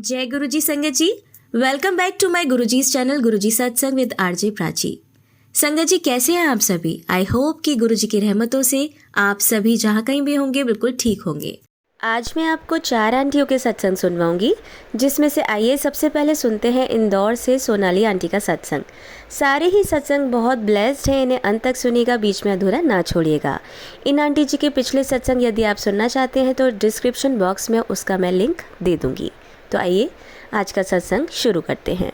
जय गुरुजी संगत जी, welcome back to my Guruji's channel Guruji Satsang with RJ Prachi. संगत जी कैसे हैं आप सभी? आई होप कि गुरुजी की रहमतों से आप सभी जहाँ कहीं भी होंगे बिल्कुल ठीक होंगे। आज मैं आपको 4 आंटियों के सत्संग सुनवाऊंगी, जिसमें से आइए सबसे पहले सुनते हैं इंदौर से सोनाली आंटी का सत्संग। सारे ही सत्संग बहुत ब्लेस्ड हैं, इन्हें अंत तक सुनिएगा, बीच में अधूरा ना छोड़िएगा। इन आंटी जी के पिछले सत्संग यदि आप सुनना चाहते हैं तो डिस्क्रिप्शन बॉक्स में उसका मैं लिंक दे दूँगी। तो आइए आज का सत्संग शुरू करते हैं।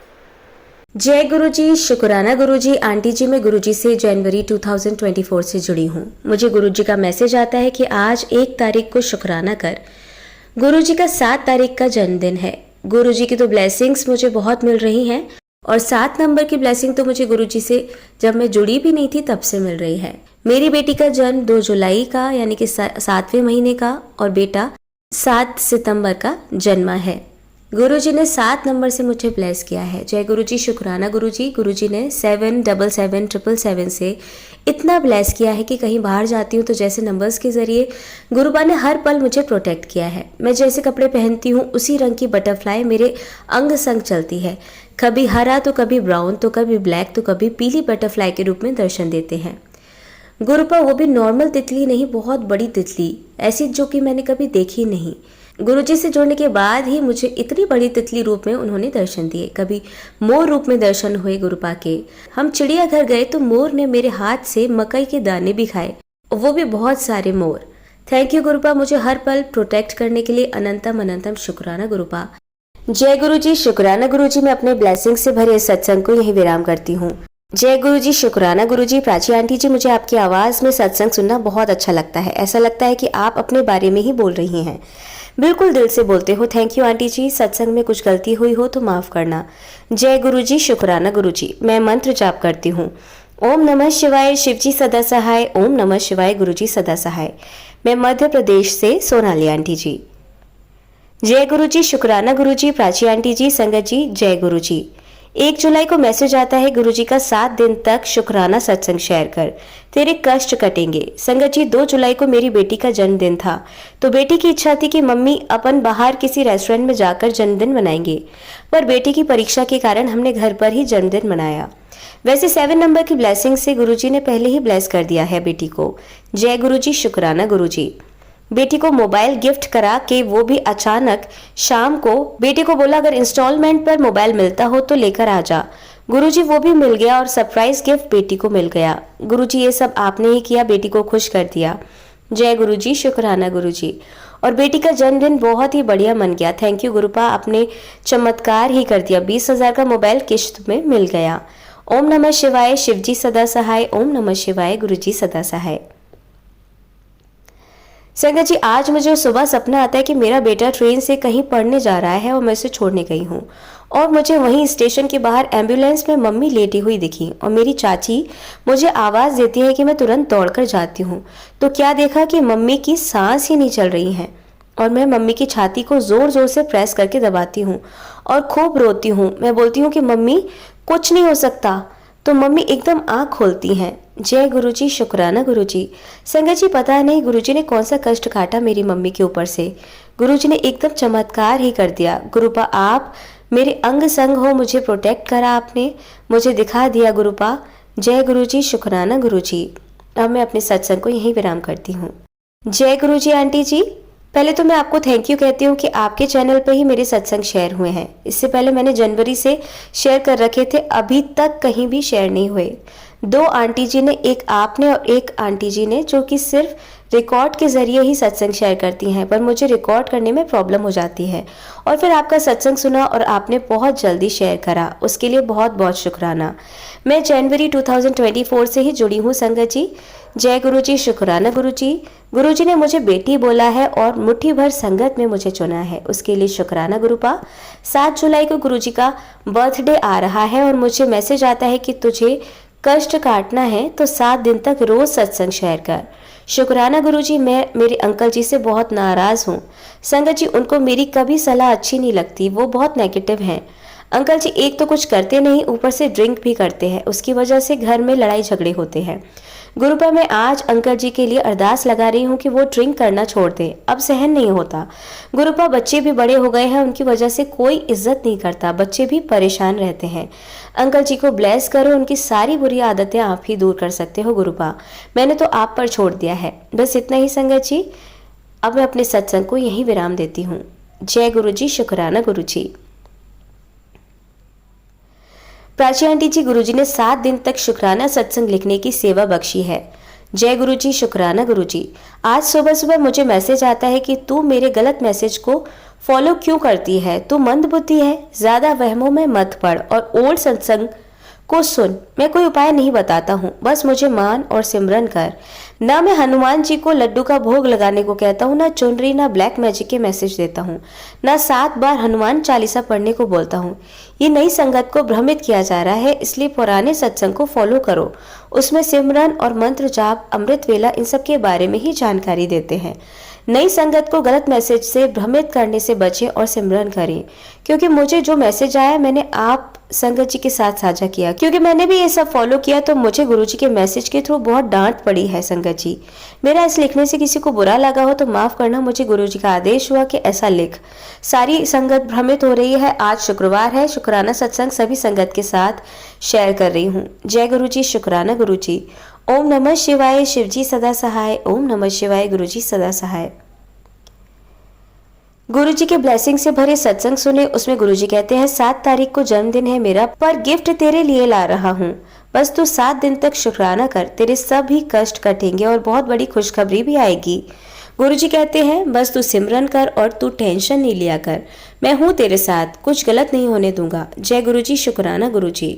जय गुरुजी, शुक्राना गुरुजी। आंटी जी मैं गुरुजी से जनवरी 2024 से जुड़ी हूँ। मुझे गुरुजी का मैसेज आता है कि आज 1 तारीख को शुक्राना कर। गुरुजी का 7 तारीख का जन्मदिन है। गुरुजी की तो ब्लेसिंग्स मुझे बहुत मिल रही हैं और 7 नंबर की ब्लेसिंग तो मुझे गुरुजी से जब मैं जुड़ी भी नहीं थी तब से मिल रही है। मेरी बेटी का जन्म 2 जुलाई का यानी कि 7वें महीने का और बेटा 7 सितंबर का जन्मा है। गुरुजी ने 7 नंबर से मुझे ब्लेस किया है। जय गुरुजी, शुक्राना गुरुजी। गुरुजी ने 777777 से इतना ब्लेस किया है कि कहीं बाहर जाती हूँ तो जैसे नंबर्स के ज़रिए गुरुबा ने हर पल मुझे प्रोटेक्ट किया है। मैं जैसे कपड़े पहनती हूँ उसी रंग की बटरफ्लाई मेरे अंग संग चलती है। कभी हरा तो कभी ब्राउन तो कभी ब्लैक तो कभी पीली बटरफ्लाई के रूप में दर्शन देते हैं। गुरुबा वो भी नॉर्मल तितली नहीं, बहुत बड़ी तितली, ऐसी जो कि मैंने कभी देखी नहीं। गुरुजी से जुड़ने के बाद ही मुझे इतनी बड़ी तितली रूप में उन्होंने दर्शन दिए। कभी मोर रूप में दर्शन हुए गुरुपा के। हम चिड़ियाघर गए तो मोर ने मेरे हाथ से मकई के दाने भी खाए, वो भी बहुत सारे मोर। थैंक यू गुरुपा, मुझे हर पल प्रोटेक्ट करने के लिए अनंतम अनंतम शुक्राना गुरुपा। जय गुरुजी, शुक्राना गुरुजी। मैं अपने ब्लेसिंग से भरे सत्संग को यही विराम करती हूँ। जय गुरुजी, शुक्राना गुरुजी। प्राची आंटी जी, मुझे आपकी आवाज़ में सत्संग सुनना बहुत अच्छा लगता है। ऐसा लगता है कि आप अपने बारे में ही बोल रही हैं, बिल्कुल दिल से बोलते हो। थैंक यू आंटी जी। सत्संग में कुछ गलती हुई हो तो माफ़ करना। जय गुरुजी, शुक्राना गुरुजी। मैं मंत्र जाप करती हूँ। ओम नमः शिवाय, शिवजी सदा सहाय। ओम नमः शिवाय, गुरुजी सदा सहाय। मैं मध्य प्रदेश से सोनाली आंटी जी। जय गुरुजी, शुक्राना गुरुजी। प्राची आंटी जी, संगत जी, जय गुरुजी। 1 जुलाई को मैसेज आता है, गुरुजी का 7 दिन तक शुक्राना सत्संग शेयर कर, तेरे कष्ट कटेंगे। संगत जी, 2 जुलाई को मेरी बेटी का जन्मदिन था तो बेटी की इच्छा थी कि मम्मी अपन बाहर किसी रेस्टोरेंट में जाकर जन्मदिन मनाएंगे, पर बेटी की परीक्षा के कारण हमने घर पर ही जन्मदिन मनाया। वैसे 7 नंबर की ब्लेसिंग से गुरुजी ने पहले ही ब्लेस कर दिया है बेटी को। जय गुरुजी, शुक्राना गुरुजी। बेटी को मोबाइल गिफ्ट करा के, वो भी अचानक शाम को। बेटी को बोला अगर इंस्टॉलमेंट पर मोबाइल मिलता हो तो लेकर आ जा। गुरुजी वो भी मिल गया और सरप्राइज गिफ्ट बेटी को मिल गया। गुरुजी ये सब आपने ही किया, बेटी को खुश कर दिया। जय गुरुजी, शुक्राना गुरुजी। और बेटी का जन्मदिन बहुत ही बढ़िया मन गया। थैंक यू गुरुपा, आपने चमत्कार ही कर दिया। 20,000 का मोबाइल किश्त में मिल गया। ओम नमः शिवाय, शिवजी सदा सहाय। ओम नमः शिवाय, गुरुजी सदा सहाय। संगत जी, आज मुझे सुबह सपना आता है कि मेरा बेटा ट्रेन से कहीं पढ़ने जा रहा है और मैं उसे छोड़ने गई हूँ और मुझे वहीं स्टेशन के बाहर एम्बुलेंस में मम्मी लेटी हुई दिखी और मेरी चाची मुझे आवाज़ देती है कि मैं तुरंत दौड़कर जाती हूँ तो क्या देखा कि मम्मी की सांस ही नहीं चल रही है और मैं मम्मी की छाती को ज़ोर ज़ोर से प्रेस करके दबाती हूँ और खूब रोती हूँ। मैं बोलती हूँ कि मम्मी कुछ नहीं हो सकता, तो मम्मी एकदम आँख खोलती हैं। जय गुरुजी, शुक्राना गुरुजी। संगत जी, पता नहीं गुरुजी ने कौन सा कष्ट काटा मेरी मम्मी के ऊपर से। गुरुजी ने एकदम चमत्कार ही कर दिया। गुरुपा आप मेरे अंग संग हो, मुझे प्रोटेक्ट करा आपने, मुझे दिखा दिया गुरुपा। जय गुरुजी, शुक्राना गुरुजी। अब मैं अपने सत्संग को यहीं विराम करती हूँ। जय गुरुजी आंटी जी। पहले तो मैं आपको थैंक यू कहती हूँ कि आपके चैनल पे ही मेरे सत्संग शेयर हुए हैं। इससे पहले मैंने जनवरी से शेयर कर रखे थे, अभी तक कहीं भी शेयर नहीं हुए। 2 आंटी जी ने, एक आपने और एक आंटी जी ने, जो कि सिर्फ रिकॉर्ड के ज़रिए ही सत्संग शेयर करती हैं, पर मुझे रिकॉर्ड करने में प्रॉब्लम हो जाती है। और फिर आपका सत्संग सुना और आपने बहुत जल्दी शेयर करा, उसके लिए बहुत बहुत शुक्राना। मैं जनवरी 2024 से ही जुड़ी हूँ संगत जी। जय गुरुजी, शुक्राना गुरुजी। गुरुजी ने मुझे बेटी बोला है और मुट्ठी भर संगत में मुझे चुना है, उसके लिए शुक्राना गुरुपा। 7 जुलाई को गुरुजी का बर्थडे आ रहा है और मुझे मैसेज आता है कि तुझे कष्ट काटना है तो 7 दिन तक रोज सत्संग शेयर कर। शुक्राना गुरुजी। मैं मेरे अंकल जी से बहुत नाराज हूँ संगत जी, उनको मेरी कभी सलाह अच्छी नहीं लगती, वो बहुत नेगेटिव हैं। अंकल जी एक तो कुछ करते नहीं, ऊपर से ड्रिंक भी करते हैं, उसकी वजह से घर में लड़ाई झगड़े होते हैं। गुरुपा मैं आज अंकल जी के लिए अरदास लगा रही हूँ कि वो ड्रिंक करना छोड़ दें, अब सहन नहीं होता। गुरुपा बच्चे भी बड़े हो गए हैं, उनकी वजह से कोई इज्जत नहीं करता, बच्चे भी परेशान रहते हैं। अंकल जी को ब्लेस करो, उनकी सारी बुरी आदतें आप ही दूर कर सकते हो गुरुपा, मैंने तो आप पर छोड़ दिया है। बस इतना ही संगत जी, अब मैं अपने सत्संग को यहीं विराम देती हूँ। जय गुरु जी, शुक्राना गुरु जी। प्राची आंटी जी, गुरुजी ने 7 दिन तक शुक्राना सत्संग लिखने की सेवा बख्शी है। जय गुरु जी, शुक्राना गुरु जी। आज सुबह सुबह मुझे मैसेज आता है कि तू मेरे गलत मैसेज को फॉलो क्यों करती है, तू मंद बुद्धि है, ज्यादा वहमों में मत पड़ और ओल्ड सत्संग को सुन। मैं कोई उपाय नहीं बताता हूँ, बस मुझे मान और सिमरन कर। ना मैं हनुमान जी को लड्डू का भोग लगाने को कहता हूँ, ना चुनरी, ना ब्लैक मैजिक के मैसेज देता हूँ, ना 7 बार हनुमान चालीसा पढ़ने को बोलता हूँ। ये नई संगत को भ्रमित किया जा रहा है, इसलिए पुराने सत्संग को फॉलो करो, उसमें सिमरन और मंत्र जाप, अमृत वेला, इन सब के बारे में ही जानकारी देते हैं। नई संगत को गलत मैसेज से भ्रमित करने से बचें और सिमरन करें। क्योंकि मुझे जो मैसेज आया मैंने आप संगत जी के साथ साझा किया, क्योंकि मैंने भी ये सब फॉलो किया तो मुझे गुरुजी के मैसेज के थ्रू बहुत डांट पड़ी है। संगत जी, मेरा इस लिखने से किसी को बुरा लगा हो तो माफ करना, मुझे गुरुजी का आदेश हुआ कि ऐसा लिख। सारी संगत भ्रमित हो रही है। आज शुक्रवार है, शुक्राना सत्संग सभी संगत के साथ शेयर कर रही हूँ। जय गुरु जी, शुक्राना गुरु जी। ओम नमः शिवाय, शिवजी सदा सहाय। ओम नमः शिवाय, गुरुजी सदा सहाय। गुरुजी के ब्लेसिंग से भरे सत्संग सुने। उसमें गुरुजी कहते हैं, 7 तारीख को जन्मदिन है मेरा, पर गिफ्ट तेरे लिए ला रहा हूँ, बस तू 7 दिन तक शुक्राना कर, तेरे सभी कष्ट कटेंगे और बहुत बड़ी खुशखबरी भी आएगी। गुरुजी कहते हैं, बस तू सिमरन कर और तू टेंशन नहीं लिया कर, मैं हूँ तेरे साथ, कुछ गलत नहीं होने दूंगा। जय गुरुजी, शुक्राना गुरुजी।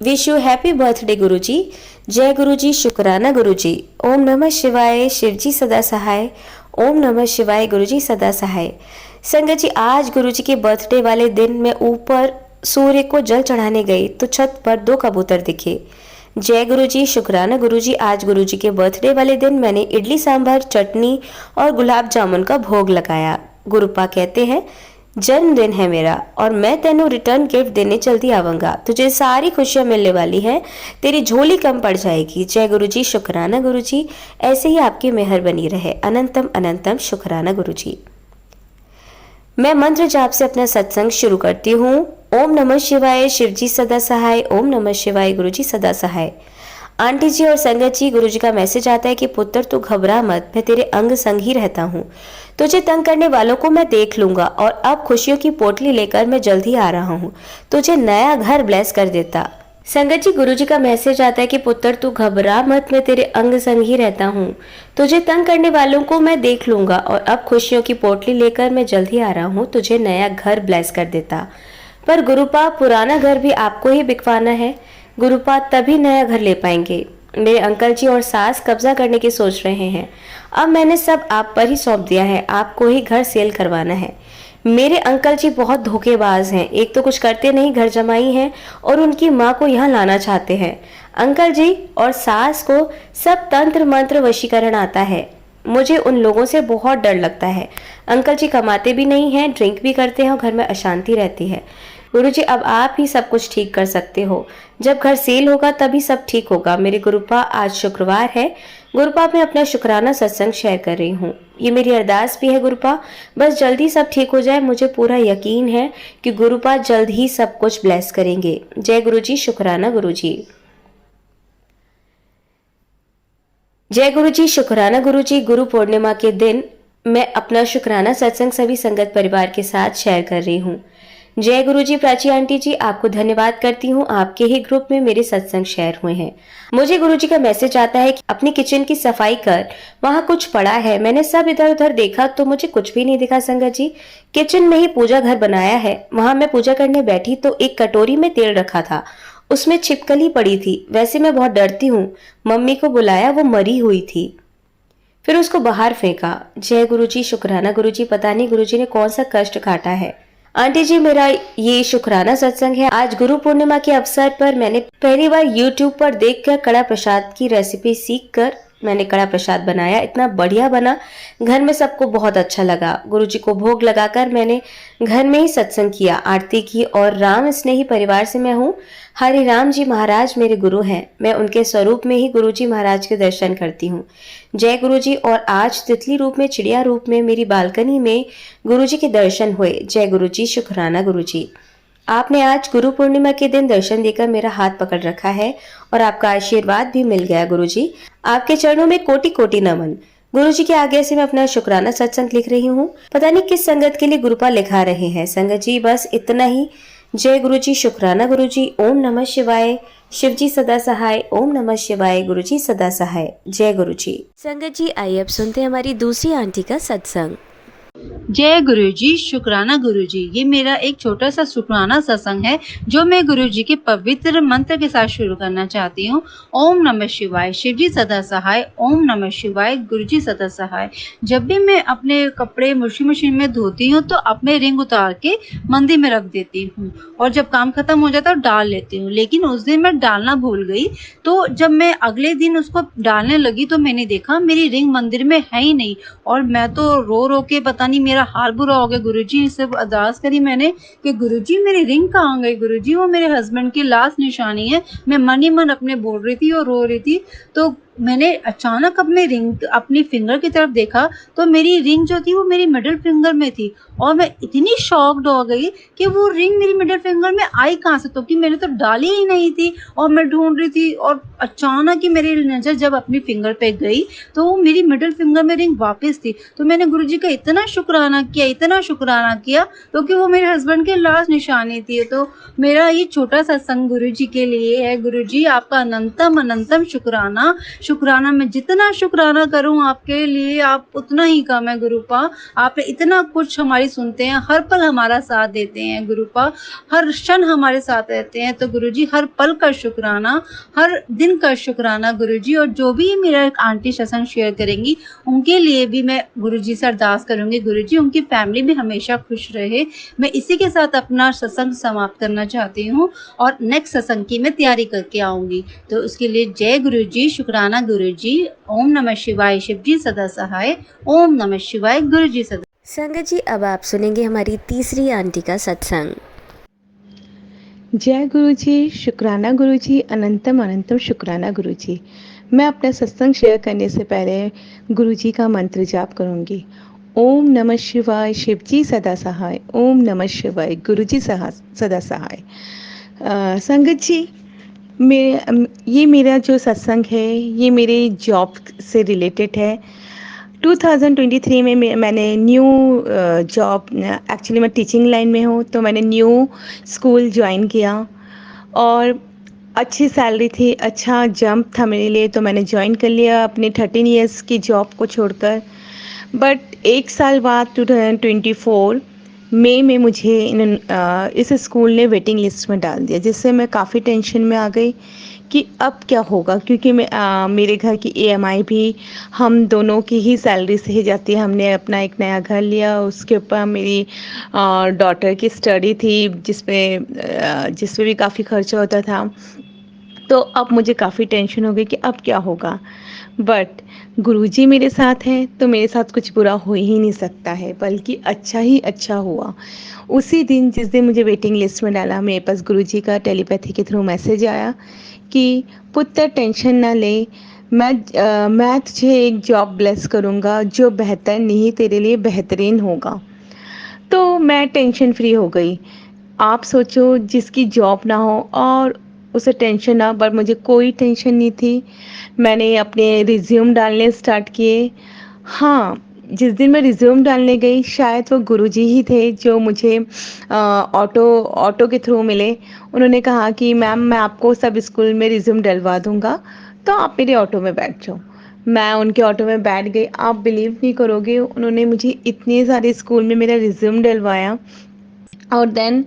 विश यू हैप्पी बर्थडे गुरुजी। जय गुरुजी, शुक्राना गुरुजी। ओम नमः शिवाय, शिवजी सदा सहाय। ओम नमः शिवाय, गुरुजी सदा सहाय। संगत जी, आज गुरुजी के बर्थडे वाले दिन मैं ऊपर सूर्य को जल चढ़ाने गई तो छत पर 2 कबूतर दिखे। जय गुरुजी, शुक्राना गुरुजी। आज गुरुजी के बर्थडे वाले दिन मैंने इडली सांभर, चटनी और गुलाब जामुन का भोग लगाया। गुरुपा कहते हैं, जन्मदिन है मेरा और मैं तेनू रिटर्न गिफ्ट देने जल्दी आऊंगा, तुझे सारी खुशियां मिलने वाली हैं, तेरी झोली कम पड़ जाएगी। जय गुरुजी, शुक्राना गुरुजी। ऐसे ही आपकी मेहर बनी रहे, अनंतम अनंतम शुक्राना गुरुजी। मैं मंत्र जाप से अपना सत्संग शुरू करती हूँ। ओम नमः शिवाय, शिवजी सदा सहाय। ओम नमः शिवाय, गुरुजी सदा सहाय। आंटी जी और संगत जी, गुरुजी का मैसेज आता है कि पुत्र तू घबरा मत, मैं तेरे अंग संग ही रहता हूँ, तुझे तंग करने वालों को मैं देख लूंगा और अब खुशियों की पोटली लेकर मैं जल्द ही आ रहा हूँ, तुझे नया घर ब्लेस कर देता। संगत जी, गुरुजी का मैसेज आता है कि पुत्र तू घबरा मत, मैं तेरे अंग संग ही रहता हूँ, तुझे तंग करने वालों को मैं देख लूंगा और अब खुशियों की पोटली लेकर मैं जल्द ही आ रहा हूँ, तुझे नया घर ब्लेस कर देता। पर गुरुपा, पुराना घर भी आपको ही बिकवाना है। गुरुपा, तभी नया घर ले पाएंगे। मेरे अंकल जी और सास कब्जा करने की सोच रहे हैं, अब मैंने सब आप पर ही सौंप दिया है, आपको ही घर सेल करवाना है। मेरे अंकल जी बहुत धोखेबाज हैं, एक तो कुछ करते नहीं, घर जमाई हैं और उनकी माँ को यहाँ लाना चाहते हैं। अंकल जी और सास को सब तंत्र मंत्र वशीकरण आता है, मुझे उन लोगों से बहुत डर लगता है। अंकल जी कमाते भी नहीं हैं, ड्रिंक भी करते हैं और घर में अशांति रहती है। गुरुजी, अब आप ही सब कुछ ठीक कर सकते हो, जब घर सेल होगा तभी सब ठीक होगा। मेरे गुरुपा, आज शुक्रवार है। गुरुपा, मैं अपना शुक्राना सत्संग शेयर कर रही हूँ, ये मेरी अरदास भी है गुरुपा, बस जल्दी सब ठीक हो जाए। मुझे पूरा यकीन है कि गुरुपा जल्द ही सब कुछ ब्लेस करेंगे। जय गुरुजी, शुक्राना गुरुजी। जय गुरुजी, शुक्राना गुरुजी। गुरु पूर्णिमा के दिन मैं अपना शुक्राना सत्संग सभी संगत परिवार के साथ शेयर कर रही हूँ। जय गुरुजी। प्राची आंटी जी, आपको धन्यवाद करती हूँ, आपके ही ग्रुप में मेरे सत्संग शेयर हुए हैं। मुझे गुरुजी का मैसेज आता है कि अपनी किचन की सफाई कर, वहाँ कुछ पड़ा है। मैंने सब इधर उधर देखा तो मुझे कुछ भी नहीं दिखा। संगत जी, किचन में ही पूजा घर बनाया है, वहाँ मैं पूजा करने बैठी तो एक कटोरी में तेल रखा था, उसमें छिपकली पड़ी थी। वैसे मैं बहुत डरती हूँ, मम्मी को बुलाया, वो मरी हुई थी, फिर उसको बाहर फेंका। जय गुरुजी, शुक्राना गुरुजी। पता नहीं गुरुजी ने कौन सा कष्ट काटा है। आंटी जी, मेरा ये शुक्राना सत्संग है। आज गुरु पूर्णिमा के अवसर पर मैंने पहली बार YouTube पर देखकर कड़ा प्रसाद की रेसिपी सीखकर मैंने कड़ा प्रसाद बनाया, इतना बढ़िया बना, घर में सबको बहुत अच्छा लगा। गुरुजी को भोग लगाकर मैंने घर में ही सत्संग किया, आरती की और राम स्नेही परिवार से मैं हूँ। हरि राम जी महाराज मेरे गुरु हैं, मैं उनके स्वरूप में ही गुरुजी महाराज के दर्शन करती हूँ। जय गुरुजी। और आज तितली रूप में, चिड़िया रूप में मेरी बालकनी में गुरुजी के दर्शन हुए। जय गुरुजी, शुक्राना गुरुजी। आपने आज गुरु पूर्णिमा के दिन दर्शन देकर मेरा हाथ पकड़ रखा है और आपका आशीर्वाद भी मिल गया गुरुजी। आपके चरणों में कोटि कोटि नमन। गुरुजी के आज्ञा से मैं अपना शुक्राना सत्संग लिख रही हूँ। पता नहीं किस संगत के लिए गुरुपा लिखा रहे हैं। संगत जी बस इतना ही। जय गुरुजी, शुक्राना गुरुजी। ओम नमः शिवाय। शिवजी सदा सहाय। ओम नमः शिवाय। गुरुजी सदा सहाय। जय गुरुजी। संगत जी आइए अब सुनते हैं हमारी दूसरी आंटी का सत्संग। जय गुरुजी, शुक्राना गुरुजी। ये मेरा एक छोटा सा शुक्राना सत्संग है जो मैं गुरुजी के पवित्र मंत्र के साथ शुरू करना चाहती हूँ। ओम नमः शिवाय। शिवजी सदा सहाय। ओम नमः शिवाय। गुरुजी सदा सहाय। जब भी मैं अपने कपड़े वॉशिंग मशीन में धोती हूँ तो अपने रिंग उतार के मंदिर में रख देती हूँ और जब काम खत्म हो जाता है डाल लेती हूँ। लेकिन उस दिन मैं डालना भूल गई, तो जब मैं अगले दिन उसको डालने लगी तो मैंने देखा मेरी रिंग मंदिर में है ही नहीं। और मैं तो रो रो के पता नहीं मेरा हाल बुरा हो गया। गुरुजी से अरदास करी मैंने कि गुरुजी मेरी रिंग कहाँ गई। गुरुजी वो मेरे हस्बैंड की लास्ट निशानी है। मैं मन ही मन अपने बोल रही थी और रो रही थी। तो मैंने अचानक अपनी फिंगर की तरफ देखा तो मेरी रिंग जो थी वो मेरी मिडिल फिंगर में थी और मैं इतनी शॉक्ड हो गई कि वो रिंग मेरी मिडिल फिंगर में आई कहाँ से, तो कि मैंने तो डाली ही नहीं थी और मैं ढूंढ रही थी। और अचानक ही मेरी नज़र जब अपनी फिंगर पे गई तो वो मेरी मिडिल फिंगर में रिंग वापस थी। तो मैंने गुरुजी का इतना शुक्राना किया क्योंकि वो मेरे हस्बैंड के लास्ट निशानी थी। तो मेरा ये छोटा सत्संग गुरुजी के लिए है। गुरुजी आपका अनंतम शुक्राना। मैं जितना शुक्राना करूं आपके लिए आप उतना ही कम है गुरुपा। आप इतना कुछ हमारी सुनते हैं, हर पल हमारा साथ देते हैं गुरुपा, हर क्षण हमारे साथ रहते हैं। तो गुरुजी हर पल का शुक्राना, हर दिन का शुक्राना गुरुजी। और जो भी मेरा एक आंटी सत्संग शेयर करेंगी उनके लिए भी मैं गुरुजी से अरदास करूंगी। गुरुजी उनकी फैमिली भी हमेशा खुश रहे। मैं इसी के साथ अपना सत्संग समाप्त करना चाहती हूँ और नेक्स्ट सत्संग की मैं तैयारी करके आऊंगी। तो उसके लिए जय गुरुजी, शुक्राना गुरुजी। ओम नमः शिवाय। शिवजी सदा सहाय। ओम नमः शिवाय। गुरुजी सदा। संगत जी अब आप सुनेंगे हमारी तीसरी आंटी का सत्संग। जय गुरुजी, शुक्राना गुरुजी। अनंतम शुक्राना गुरुजी। मैं अपना सत्संग शेयर करने से पहले गुरुजी का मंत्र जाप करूंगी। ओम नमः शिवाय। शिवजी सदा सहाय। ओम नमः शिवाय। गुरुजी सदा सहाय। संगत जी, ये मेरा जो सत्संग है ये मेरे जॉब से रिलेटेड है। 2023 में मैंने न्यू जॉब, एक्चुअली मैं टीचिंग लाइन में हूँ, तो मैंने न्यू स्कूल ज्वाइन किया और अच्छी सैलरी थी, अच्छा जंप था मेरे लिए, तो मैंने ज्वाइन कर लिया अपने 13 इयर्स की जॉब को छोड़कर। बट एक साल बाद 2024 मई में मुझे इस स्कूल ने वेटिंग लिस्ट में डाल दिया, जिससे मैं काफ़ी टेंशन में आ गई कि अब क्या होगा, क्योंकि मेरे घर की EMI भी हम दोनों की ही सैलरी से ही जाती है। हमने अपना एक नया घर लिया, उसके ऊपर मेरी डॉटर की स्टडी थी जिसपे भी काफ़ी खर्चा होता था। तो अब मुझे काफ़ी टेंशन हो गई कि अब क्या होगा। बट गुरुजी मेरे साथ हैं तो मेरे साथ कुछ बुरा हो ही नहीं सकता है, बल्कि अच्छा ही अच्छा हुआ। उसी दिन जिस दिन मुझे वेटिंग लिस्ट में डाला, मेरे पास गुरुजी का टेलीपैथी के थ्रू मैसेज आया कि पुत्र टेंशन ना ले, मैं तुझे एक जॉब ब्लेस करूँगा जो बेहतर नहीं, तेरे लिए बेहतरीन होगा। तो मैं टेंशन फ्री हो गई। आप सोचो, जिसकी जॉब ना हो और उसे टेंशन ना, पर मुझे कोई टेंशन नहीं थी। मैंने अपने रिज्यूम डालने स्टार्ट किए। हाँ, जिस दिन मैं रिज्यूम डालने गई शायद वो गुरुजी ही थे जो मुझे ऑटो के थ्रू मिले। उन्होंने कहा कि मैम मैं आपको सब स्कूल में रिज्यूम डलवा दूँगा, तो आप मेरे ऑटो में बैठ जाओ। मैं उनके ऑटो में बैठ गई। आप बिलीव नहीं करोगे, उन्होंने मुझे इतने सारे स्कूल में मेरा रिज्यूम डलवाया और देन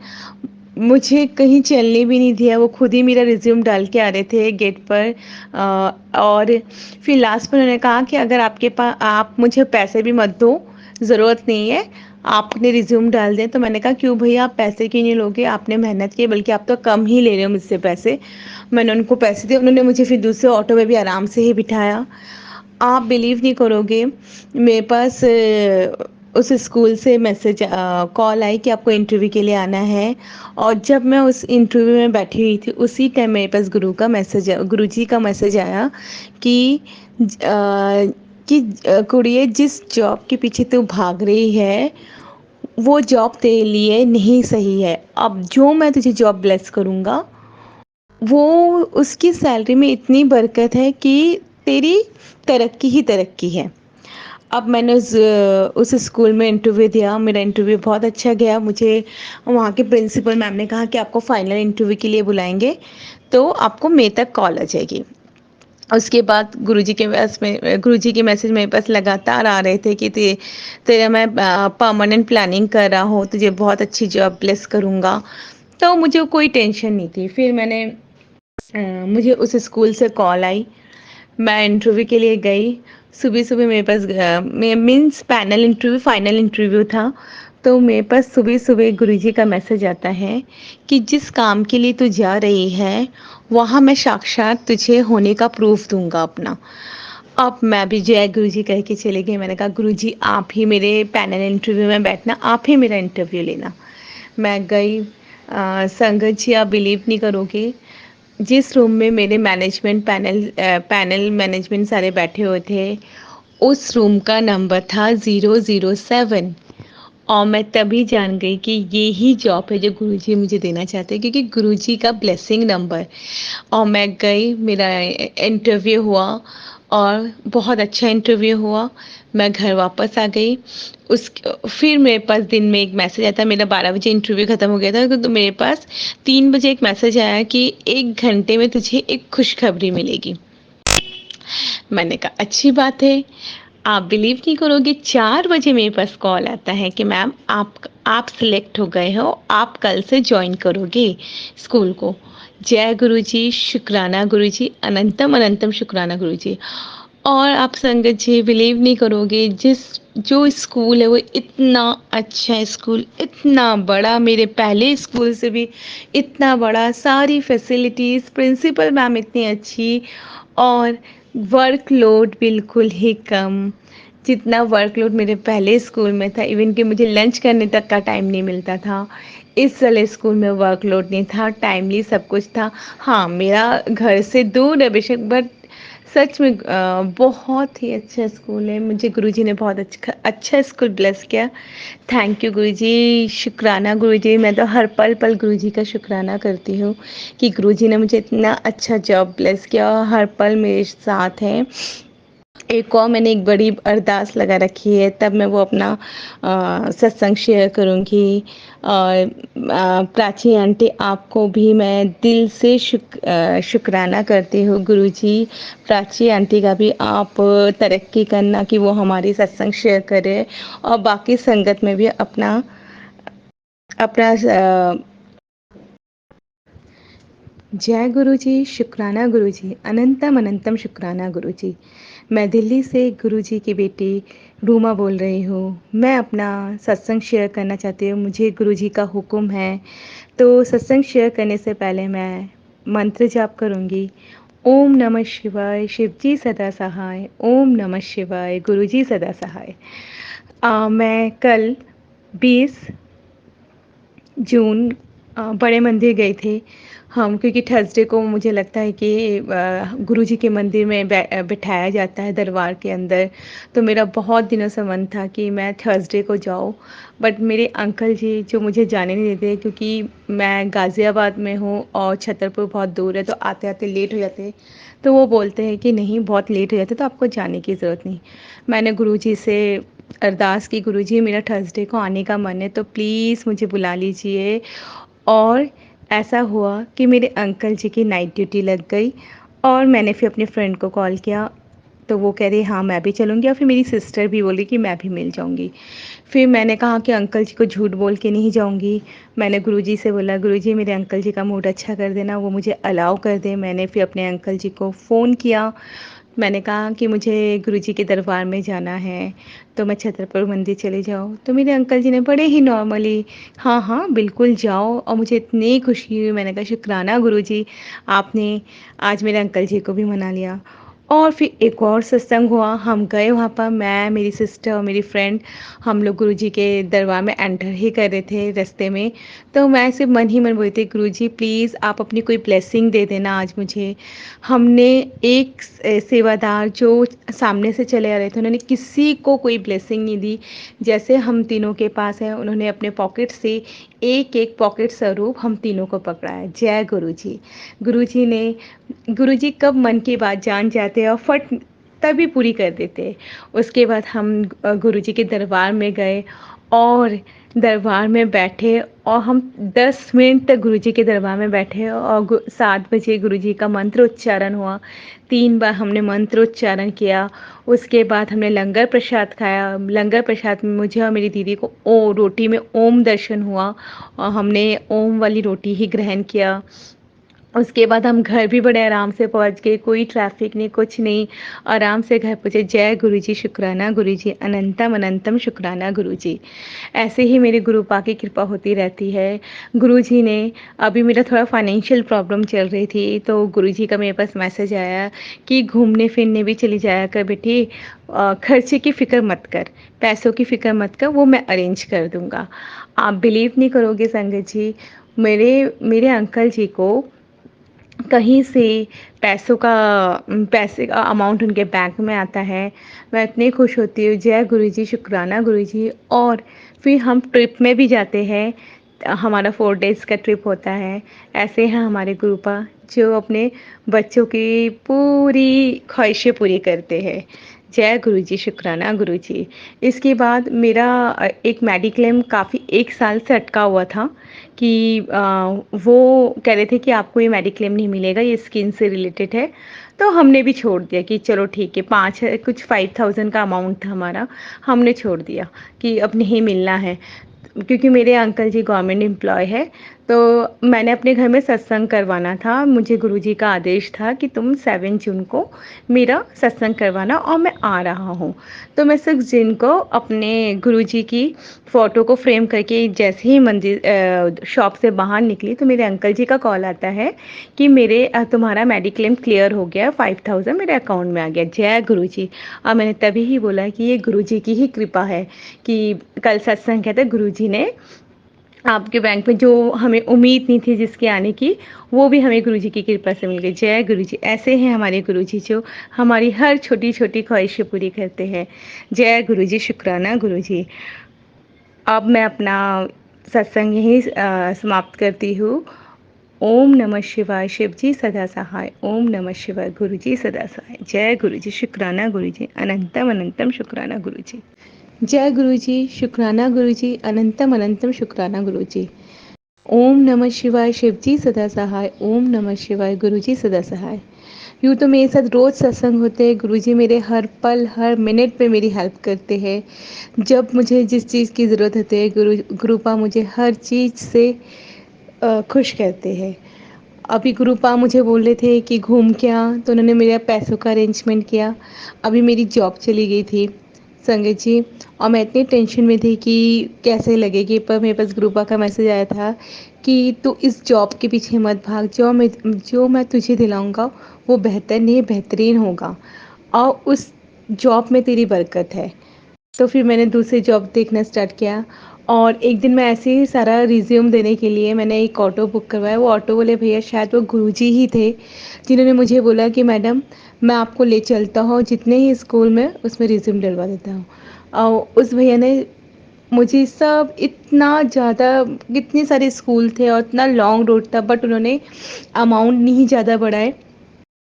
मुझे कहीं चलने भी नहीं दिया। वो खुद ही मेरा रिज्यूम डाल के आ रहे थे गेट पर। और फिर लास्ट में उन्होंने कहा कि अगर आप मुझे पैसे भी मत दो, ज़रूरत नहीं है, आप अपने रिज्यूम डाल दें। तो मैंने कहा क्यों भैया, आप पैसे क्यों नहीं लोगे, आपने मेहनत की, बल्कि आप तो कम ही ले रहे हो मुझसे पैसे। मैंने उनको पैसे दिए। उन्होंने मुझे फिर दूसरे ऑटो में भी आराम से ही बिठाया आप बिलीव नहीं करोगे, मेरे पास उस स्कूल से कॉल आई कि आपको इंटरव्यू के लिए आना है। और जब मैं उस इंटरव्यू में बैठी हुई थी, उसी टाइम मेरे पास गुरुजी का मैसेज आया कि कुड़िए, जिस जॉब के पीछे तू भाग रही है वो जॉब तेरे लिए नहीं सही है। अब जो मैं तुझे जॉब ब्लेस करूँगा, वो उसकी सैलरी में इतनी बरकत है कि तेरी तरक्की ही तरक्की है। अब मैंने उस स्कूल में इंटरव्यू दिया, मेरा इंटरव्यू बहुत अच्छा गया। मुझे वहाँ के प्रिंसिपल मैम ने कहा कि आपको फाइनल इंटरव्यू के लिए बुलाएंगे, तो आपको मई तक कॉल आ जाएगी। उसके बाद गुरुजी के मैसेज मेरे पास लगातार आ रहे थे कि तेरा मैं परमानेंट प्लानिंग कर रहा हूँ, तुझे बहुत अच्छी जॉब ब्लेस करूँगा। तो मुझे कोई टेंशन नहीं थी। फिर मुझे उस स्कूल से कॉल आई, मैं इंटरव्यू के लिए गई। सुबह-सुबह मेरे पास means panel interview, final interview था। तो मेरे पास सुबह-सुबह गुरुजी का मैसेज आता है कि जिस काम के लिए तू जा रही है, वहाँ मैं साक्षात तुझे होने का प्रूफ़ दूँगा अपना। अब मैं भी जय गुरुजी कह के चली गई। मैंने कहा, गुरुजी आप ही मेरे पैनल इंटरव्यू में बैठना, आप ही मेरा इंटरव्यू लेना। मैं गई। संगत जी, आप बिलीव नहीं करोगे, जिस रूम में मेरे पैनल मैनेजमेंट सारे बैठे हुए थे, उस रूम का नंबर था 007। और मैं तभी जान गई कि ये ही जॉब है जो गुरुजी मुझे देना चाहते हैं, क्योंकि गुरुजी का ब्लेसिंग नंबर। और मैं गई, मेरा इंटरव्यू हुआ और बहुत अच्छा इंटरव्यू हुआ। मैं घर वापस आ गई। उस फिर मेरे पास दिन में एक मैसेज आया था। मेरा 12 बजे इंटरव्यू ख़त्म हो गया था, तो मेरे पास 3 बजे एक मैसेज आया कि 1 घंटे में तुझे एक खुशखबरी मिलेगी। मैंने कहा, अच्छी बात है। आप बिलीव नहीं करोगे, 4 बजे मेरे पास कॉल आता है कि मैम आप सिलेक्ट हो गए हो, आप कल से जॉइन करोगे स्कूल को। जय गुरुजी, शुक्राना गुरुजी, अनंतम अनंतम शुक्राना गुरुजी। और आप संगत जी बिलीव नहीं करोगे, जो स्कूल है वो इतना अच्छा स्कूल, इतना बड़ा, मेरे पहले स्कूल से भी इतना बड़ा, सारी फैसिलिटीज़, प्रिंसिपल मैम इतनी अच्छी, और वर्कलोड बिल्कुल ही कम। जितना वर्कलोड मेरे पहले स्कूल में था, इवन कि मुझे लंच करने तक का टाइम नहीं मिलता था, इस वाले स्कूल में वर्कलोड नहीं था, टाइमली सब कुछ था। हाँ, मेरा घर से दूर है बेशक, बट सच में बहुत ही अच्छा स्कूल है। मुझे गुरुजी ने बहुत अच्छा स्कूल ब्लेस किया। थैंक यू गुरुजी, शुक्राना गुरुजी। मैं तो हर पल पल गुरुजी का शुक्राना करती हूँ कि गुरुजी ने मुझे इतना अच्छा जॉब ब्लेस किया और हर पल मेरे साथ हैं। एक और मैंने एक बड़ी अरदास लगा रखी है, तब मैं वो अपना सत्संग शेयर करूँगी। और प्राची आंटी, आपको भी मैं दिल से शुक्राना करती हूँ गुरुजी। प्राची आंटी का भी आप तरक्की करना कि वो हमारी सत्संग शेयर करे और बाकी संगत में भी अपना अपना जय गुरुजी, शुक्राना गुरुजी, अनंतम अनंतम शुक्राना गुरुजी। मैं दिल्ली से गुरुजी की बेटी रूमा बोल रही हूँ। मैं अपना सत्संग शेयर करना चाहती हूँ, मुझे गुरुजी का हुक्म है। तो सत्संग शेयर करने से पहले मैं मंत्र जाप करूँगी। ओम नमः शिवाय, शिवजी सदा सहाय। ओम नमः शिवाय, गुरुजी सदा सहाय। मैं कल 20 जून बड़े मंदिर गए थे हम, क्योंकि थर्सडे को मुझे लगता है कि गुरुजी के मंदिर में बिठाया जाता है दरबार के अंदर। तो मेरा बहुत दिनों से मन था कि मैं थर्सडे को जाऊँ, बट मेरे अंकल जी जो मुझे जाने नहीं देते, क्योंकि मैं गाज़ियाबाद में हूँ और छतरपुर बहुत दूर है, तो आते आते लेट हो जाते। तो वो बोलते हैं कि नहीं, बहुत लेट हो जाते तो आपको जाने की ज़रूरत नहीं। मैंने गुरुजी से अरदास की, गुरुजी मेरा थर्सडे को आने का मन है, तो प्लीज़ मुझे बुला लीजिए। और ऐसा हुआ कि मेरे अंकल जी की नाइट ड्यूटी लग गई और मैंने फिर अपने फ्रेंड को कॉल किया, तो वो कह रही हाँ मैं भी चलूँगी, और फिर मेरी सिस्टर भी बोली कि मैं भी मिल जाऊँगी। फिर मैंने कहा कि अंकल जी को झूठ बोल के नहीं जाऊँगी। मैंने गुरुजी से बोला, गुरुजी मेरे अंकल जी का मूड अच्छा कर देना, वो मुझे अलाउ कर दें। मैंने फिर अपने अंकल जी को फ़ोन किया। मैंने कहा कि मुझे गुरुजी के दरबार में जाना है, तो मैं छतरपुर मंदिर चले जाऊँ। तो मेरे अंकल जी ने बड़े ही नॉर्मली हाँ, हाँ, बिल्कुल जाओ, और मुझे इतनी खुशी हुई। मैंने कहा, शुक्राना गुरुजी, आपने आज मेरे अंकल जी को भी मना लिया। और फिर एक और सत्संग हुआ, हम गए वहाँ पर, मैं, मेरी सिस्टर और मेरी फ्रेंड, हम लोग गुरुजी के दरबार में एंटर ही कर रहे थे रास्ते में। तो मैं ऐसे मन ही मन बोली थी, गुरुजी प्लीज़ आप अपनी कोई ब्लेसिंग दे देना आज मुझे। हमने एक सेवादार जो सामने से चले आ रहे थे, उन्होंने किसी को कोई ब्लेसिंग नहीं दी। जैसे हम तीनों के पास है, उन्होंने अपने पॉकेट से एक-एक पॉकेट स्वरूप हम तीनों को पकड़ा है। जय गुरुजी। गुरुजी ने गुरुजी कब मन की बात जान जाते हैं और फट तभी पूरी कर देते हैं। उसके बाद हम गुरुजी के दरबार में गए और दरबार में बैठे और हम 10 मिनट तक गुरुजी के दरबार में बैठे और 7 बजे गुरुजी का मंत्र उच्चारण हुआ। 3 बार हमने मंत्र उच्चारण किया। उसके बाद हमने लंगर प्रसाद खाया। लंगर प्रसाद में मुझे और मेरी दीदी को रोटी में ओम दर्शन हुआ और हमने ओम वाली रोटी ही ग्रहण किया। उसके बाद हम घर भी बड़े आराम से पहुंच गए, कोई ट्रैफिक नहीं, कुछ नहीं, आराम से घर पहुँचे। जय गुरुजी, शुक्राना गुरुजी, अनंतम अनंतम शुक्राना गुरुजी। ऐसे ही मेरे गुरुपा की कृपा होती रहती है। गुरुजी ने अभी मेरा थोड़ा फाइनेंशियल प्रॉब्लम चल रही थी, तो गुरुजी का मेरे पास मैसेज आया कि घूमने फिरने भी चली जाया कर बेटी, खर्चे की फ़िक्र मत कर, पैसों की फ़िक्र मत कर, वो मैं अरेंज कर दूँगा। आप बिलीव नहीं करोगे संगत जी, मेरे मेरे अंकल जी को कहीं से पैसे का अमाउंट उनके बैंक में आता है। मैं इतनी खुश होती हूँ, जय गुरुजी, शुक्राना गुरुजी। और फिर हम ट्रिप में भी जाते हैं, हमारा 4 डेज़ का ट्रिप होता है। ऐसे हैं हमारे गुरुपा जो अपने बच्चों की पूरी ख्वाहिशें पूरी करते हैं। जय गुरुजी, शुक्राना गुरुजी। इसके बाद मेरा एक मेडिक्लेम काफ़ी 1 साल से अटका हुआ था कि वो कह रहे थे कि आपको ये मेडिक्लेम नहीं मिलेगा, ये स्किन से रिलेटेड है। तो हमने भी छोड़ दिया कि चलो ठीक है, 5,000 का अमाउंट था हमारा, हमने छोड़ दिया कि अब नहीं मिलना है। क्योंकि मेरे अंकल जी गवर्नमेंट एम्प्लॉय है, तो मैंने अपने घर में सत्संग करवाना था। मुझे गुरुजी का आदेश था कि तुम 7 जून को मेरा सत्संग करवाना और मैं आ रहा हूँ। तो मैं 6 जून को अपने गुरुजी की फ़ोटो को फ्रेम करके जैसे ही शॉप से बाहर निकली, तो मेरे अंकल जी का कॉल आता है कि तुम्हारा मेडिक्लेम क्लियर हो गया, 5,000 मेरे अकाउंट में आ गया। जय गुरुजी। और मैंने तभी ही बोला कि ये गुरुजी की ही कृपा है कि कल सत्संग कहते गुरुजी ने आपके बैंक में जो हमें उम्मीद नहीं थी जिसके आने की, वो भी हमें गुरुजी की कृपा से मिल गई। जय गुरुजी। ऐसे हैं हमारे गुरुजी जो हमारी हर छोटी-छोटी ख्वाहिशें पूरी करते हैं। जय गुरुजी, शुक्राना गुरुजी। अब मैं अपना सत्संग यहीं समाप्त करती हूँ। ओम नमः शिवाय, शिव जी सदा सहाय। ओम नमः शिवाय, गुरु जी सदा सहाय। जय गुरु जी, शुक्राना गुरु जी, अनंतम अनंतम शुक्राना गुरु जी। जय गुरु जी, शुक्राना गुरु जी, अनंतम अनंतम शुक्राना गुरु जी। ओम नमः शिवाय, शिव जी सदा सहाय। ओम नमः शिवाय, गुरु जी सदा सहाय। यूँ तो मेरे साथ रोज़ सत्संग होते हैं। गुरुजी मेरे हर पल हर मिनट पे मेरी हेल्प करते हैं। जब मुझे जिस चीज़ की ज़रूरत होती है, गुरुपा मुझे हर चीज़ से खुश करते हैं। अभी गुरुपा मुझे बोल रहे थे कि घूम के आ, तो उन्होंने मेरे पैसों का अरेंजमेंट किया। अभी मेरी जॉब चली गई थी संगत जी, और मैं इतनी टेंशन में थी कि कैसे लगेगी, पर मेरे पास गुरुपा का मैसेज आया था कि तू इस जॉब के पीछे मत भाग, जो मैं तुझे दिलाऊंगा वो बेहतर नहीं बेहतरीन होगा और उस जॉब में तेरी बरकत है। तो फिर मैंने दूसरी जॉब देखना स्टार्ट किया और एक दिन मैं ऐसे ही सारा रिज्यूम देने के लिए मैंने एक ऑटो बुक करवाया। वो ऑटो वाले भैया शायद वो गुरुजी ही थे जिन्होंने मुझे बोला कि मैडम मैं आपको ले चलता हूँ, जितने ही स्कूल में उसमें रिज्यूम डलवा देता हूँ। और उस भैया ने मुझे सब इतना ज़्यादा, कितने सारे स्कूल थे और इतना लॉन्ग रूट था, बट उन्होंने अमाउंट नहीं ज़्यादा बढ़ाए।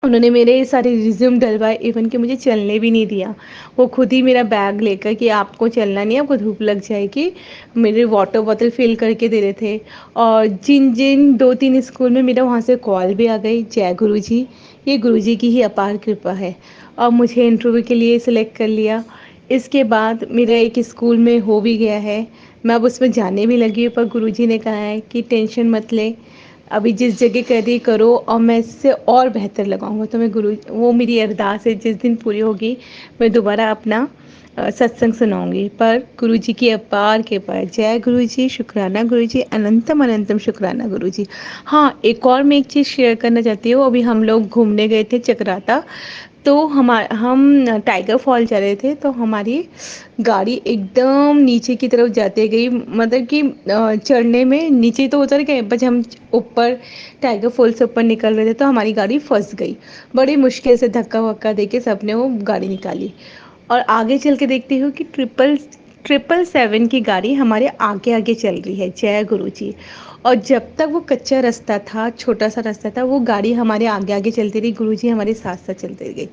उन्होंने मेरे सारे रिज्यूम डलवाए, इवन कि मुझे चलने भी नहीं दिया। वो खुद ही मेरा बैग लेकर कि आपको चलना नहीं है, आपको धूप लग जाएगी, मेरे वाटर बॉटल फिल करके दे रहे थे। और जिन जिन 2-3 स्कूल में मेरा वहाँ से कॉल भी आ गई। जय गुरुजी। ये गुरुजी की ही अपार कृपा है और मुझे इंटरव्यू के लिए सिलेक्ट कर लिया। इसके बाद मेरा एक स्कूल में हो भी गया है, मैं अब उसमें जाने भी लगी हूँ, पर गुरुजी ने कहा है कि टेंशन मत ले, अभी जिस जगह कर रही करो और मैं इससे और बेहतर लगाऊंगा। तो वो मेरी अरदास है, जिस दिन पूरी होगी मैं दोबारा अपना सत्संग सुनाऊंगी। पर गुरुजी की अपार कृपा है। जय गुरुजी, शुक्राना गुरुजी, अनंतम अनंतम शुक्राना गुरुजी। हाँ, एक और मैं एक चीज़ शेयर करना चाहती हूँ। अभी हम लोग घूमने गए थे चक्राता, तो हम टाइगर फॉल जा रहे थे, तो हमारी गाड़ी एकदम नीचे की तरफ जाते गई, मतलब कि चढ़ने में नीचे तो उतर गए, बस हम ऊपर टाइगर फॉल से ऊपर निकल रहे थे तो हमारी गाड़ी फंस गई। बड़ी मुश्किल से धक्का वक्का देके सबने वो गाड़ी निकाली। और आगे चल के देखती हूँ कि 777 की गाड़ी हमारे आगे आगे चल रही है। जय गुरु जी। और जब तक वो कच्चा रास्ता था, छोटा सा रास्ता था, वो गाड़ी हमारे आगे आगे चलती रही, गुरु जी हमारे साथ साथ चलते गई।